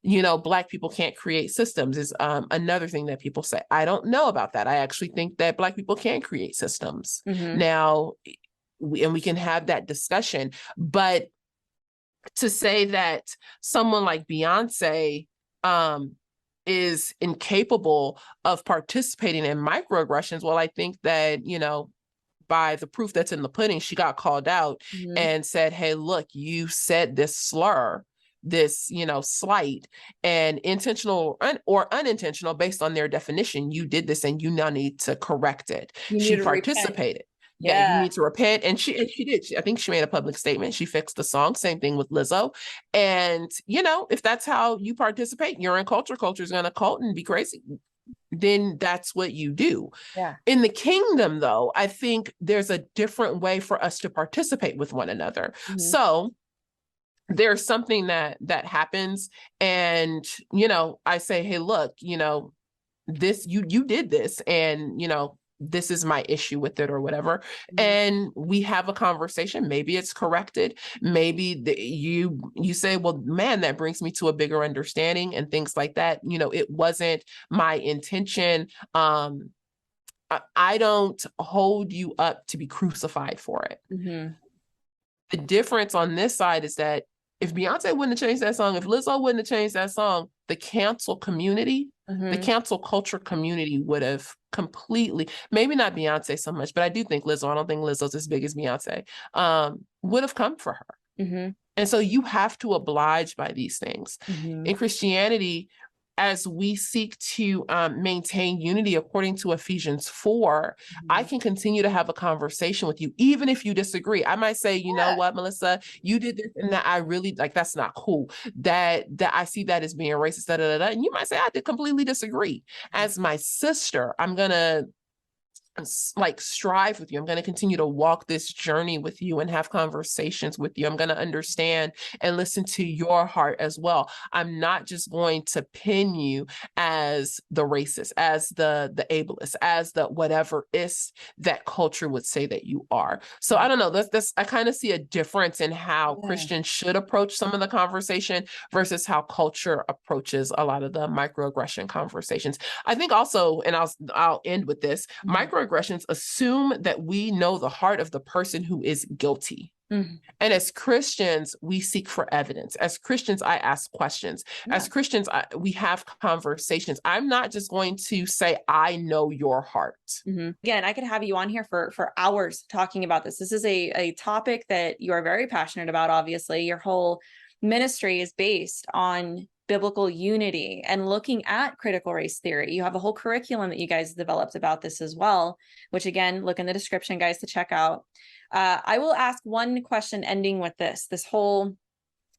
You know, Black people can't create systems is another thing that people say. I don't know about that. I actually think that Black people can create systems. Now, we can have that discussion, but to say that someone like Beyonce is incapable of participating in microaggressions, well, I think that, you know, by the proof that's in the pudding, she got called out and said, hey, look, you said this slur, this, you know, slight, and intentional or unintentional based on their definition. You did this and you now need to correct it. She participated. Yeah, you need to repent. And she did. I think she made a public statement. She fixed the song. Same thing with Lizzo. And, you know, if that's how you participate, you're in culture is going to cult and be crazy, then that's what you do. Yeah. In the kingdom, though, I think there's a different way for us to participate with one another. So there's something that happens, and, you know, I say, hey, look, you know, this, you did this, and, you know, this is my issue with it or whatever. And we have a conversation. Maybe it's corrected. Maybe you say, well, man, that brings me to a bigger understanding and things like that. You know, it wasn't my intention. I don't hold you up to be crucified for it. The difference on this side is that if Beyonce wouldn't have changed that song, if Lizzo wouldn't have changed that song, the cancel community, the cancel culture community would have completely, maybe not Beyonce so much, but I do think Lizzo, I don't think Lizzo's as big as Beyonce, would have come for her. And so you have to oblige by these things. In Christianity, as we seek to maintain unity according to Ephesians 4, I can continue to have a conversation with you, even if you disagree. I might say, you know what, Melissa, you did this and that I really, like, that's not cool. That I see that as being racist, da, da, da, da. And you might say, I did completely disagree. As my sister, I'm going to like strive with you. I'm going to continue to walk this journey with you and have conversations with you. I'm going to understand and listen to your heart as well. I'm not just going to pin you as the racist, as the ableist, as the whatever is that culture would say that you are. So I don't know. That's I kind of see a difference in how Christians should approach some of the conversation versus how culture approaches a lot of the microaggression conversations. I think also, and I'll end with this, microaggressions assume that we know the heart of the person who is guilty.
Mhm.
And as Christians, we seek for evidence. As Christians, I ask questions.
Yeah.
As Christians, we have conversations. I'm not just going to say, I know your heart.
Again, I could have you on here for hours talking about this. This is a topic that you are very passionate about, obviously. Your whole ministry is based on biblical unity and looking at critical race theory. You have a whole curriculum that you guys developed about this as well, which again, look in the description, guys, to check out. I will ask one question ending with this whole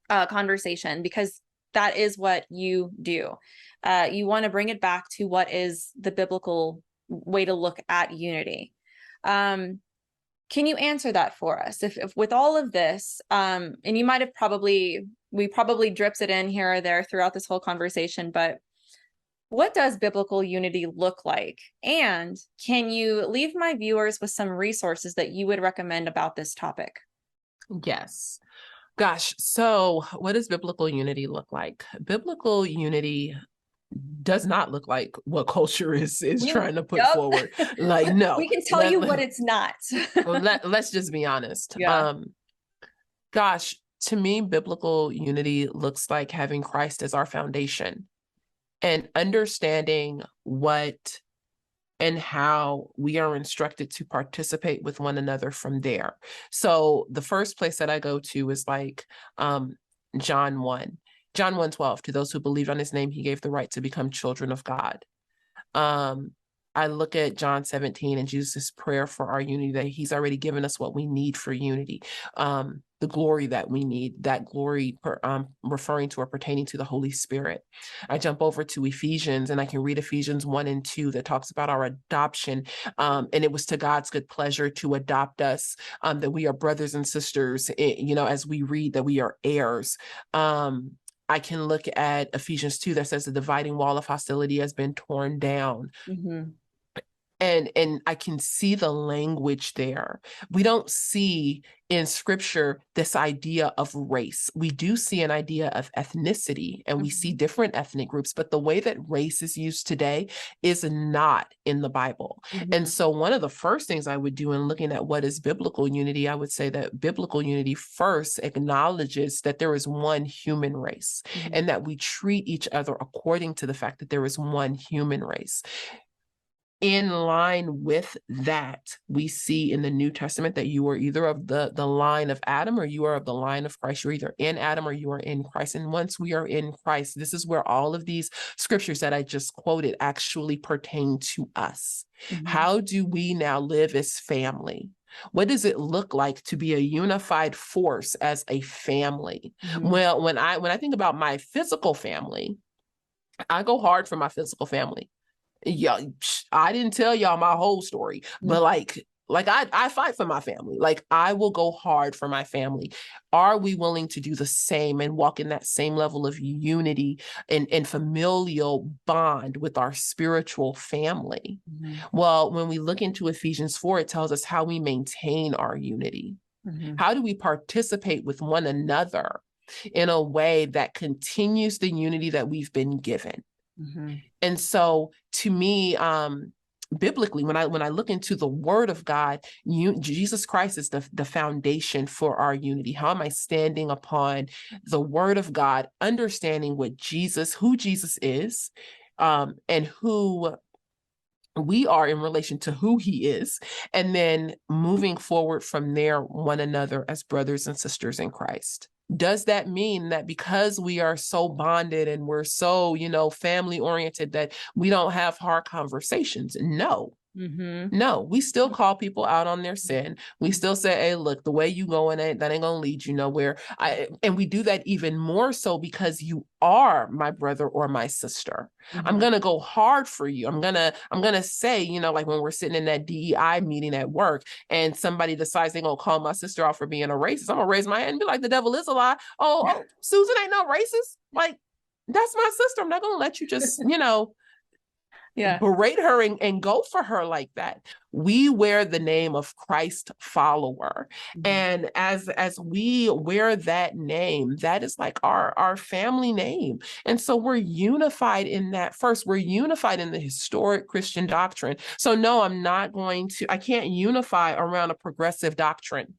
conversation, because that is what you do. You want to bring it back to what is the biblical way to look at unity. Can you answer that for us? If with all of this, and you might have we probably dripped it in here or there throughout this whole conversation, but what does biblical unity look like? And can you leave my viewers with some resources that you would recommend about this topic?
Yes. Gosh, so what does biblical unity look like? Biblical unity does not look like what culture is trying to put forward. Like, no.
We can tell you what it's not.
Let's just be honest.
Yeah.
Gosh, to me, biblical unity looks like having Christ as our foundation and understanding what and how we are instructed to participate with one another from there. So the first place that I go to is like John 1. John 1:12, to those who believed on his name, he gave the right to become children of God. I look at John 17 and Jesus' prayer for our unity, that he's already given us what we need for unity. The glory that we need, that glory referring to or pertaining to the Holy Spirit. I jump over to Ephesians and I can read Ephesians 1 and 2 that talks about our adoption. And it was to God's good pleasure to adopt us, that we are brothers and sisters, as we read that we are heirs. I can look at Ephesians 2 that says the dividing wall of hostility has been torn down. And I can see the language there. We don't see in scripture this idea of race. We do see an idea of ethnicity, and we see different ethnic groups, but the way that race is used today is not in the Bible. And so one of the first things I would do in looking at what is biblical unity, I would say that biblical unity first acknowledges that there is one human race and that we treat each other according to the fact that there is one human race. In line with that, we see in the New Testament that you are either of the line of Adam or you are of the line of Christ. You're either in Adam or you are in Christ. And once we are in Christ, this is where all of these scriptures that I just quoted actually pertain to us. How do we now live as family? What does it look like to be a unified force as a family? Well, when I think about my physical family, I go hard for my physical family. Yeah, I didn't tell y'all my whole story, but like I fight for my family. Like I will go hard for my family. Are we willing to do the same and walk in that same level of unity and familial bond with our spiritual family? Well, when we look into Ephesians 4, it tells us how we maintain our unity. How do we participate with one another in a way that continues the unity that we've been given? And so to me, biblically, when I look into the word of God, Jesus Christ is the foundation for our unity. How am I standing upon the word of God, understanding who Jesus is, and who we are in relation to who he is, and then moving forward from there, one another as brothers and sisters in Christ. Does that mean that because we are so bonded and we're so, family oriented that we don't have hard conversations? No. No, we still call people out on their sin. We still say, hey, look, the way you going, that ain't gonna lead you nowhere. And we do that even more so because you are my brother or my sister. I'm gonna go hard for you. I'm gonna say, like when we're sitting in that DEI meeting at work and somebody decides they're gonna call my sister out for being a racist, I'm gonna raise my hand and be like, the devil is a lie. Oh, Susan ain't no racist. Like, that's my sister. I'm not gonna let you just, berate her and go for her like that. We wear the name of Christ follower. And as we wear that name, that is like our family name. And so we're unified in that. First, we're unified in the historic Christian doctrine. So no, I can't unify around a progressive doctrine.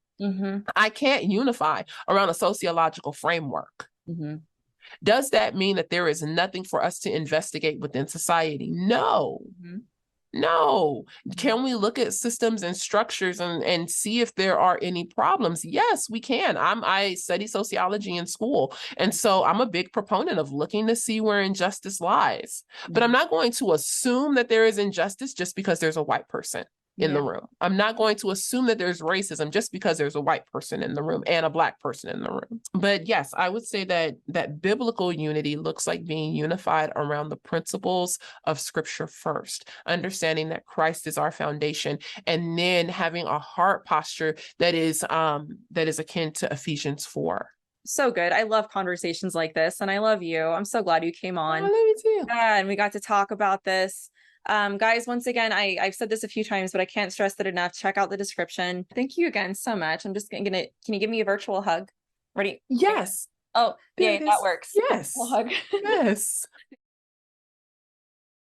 I can't unify around a sociological framework. Does that mean that there is nothing for us to investigate within society? No. No. Can we look at systems and structures and see if there are any problems? Yes, we can. I study sociology in school. And so I'm a big proponent of looking to see where injustice lies. But I'm not going to assume that there is injustice just because there's a white person in the room. I'm not going to assume that there's racism just because there's a white person in the room and a Black person in the room. But yes, I would say that biblical unity looks like being unified around the principles of Scripture first, understanding that Christ is our foundation, and then having a heart posture that is akin to Ephesians 4.
So good. I love conversations like this, and I love you. I'm so glad you came on.
I love you too.
And we got to talk about this. Guys, once again, I've said this a few times, but I can't stress it enough. Check out the description. Thank you again so much. I'm just gonna, can you give me a virtual hug? Ready?
Yes.
Oh, yeah, that works.
Yes.
Hug.
Yes.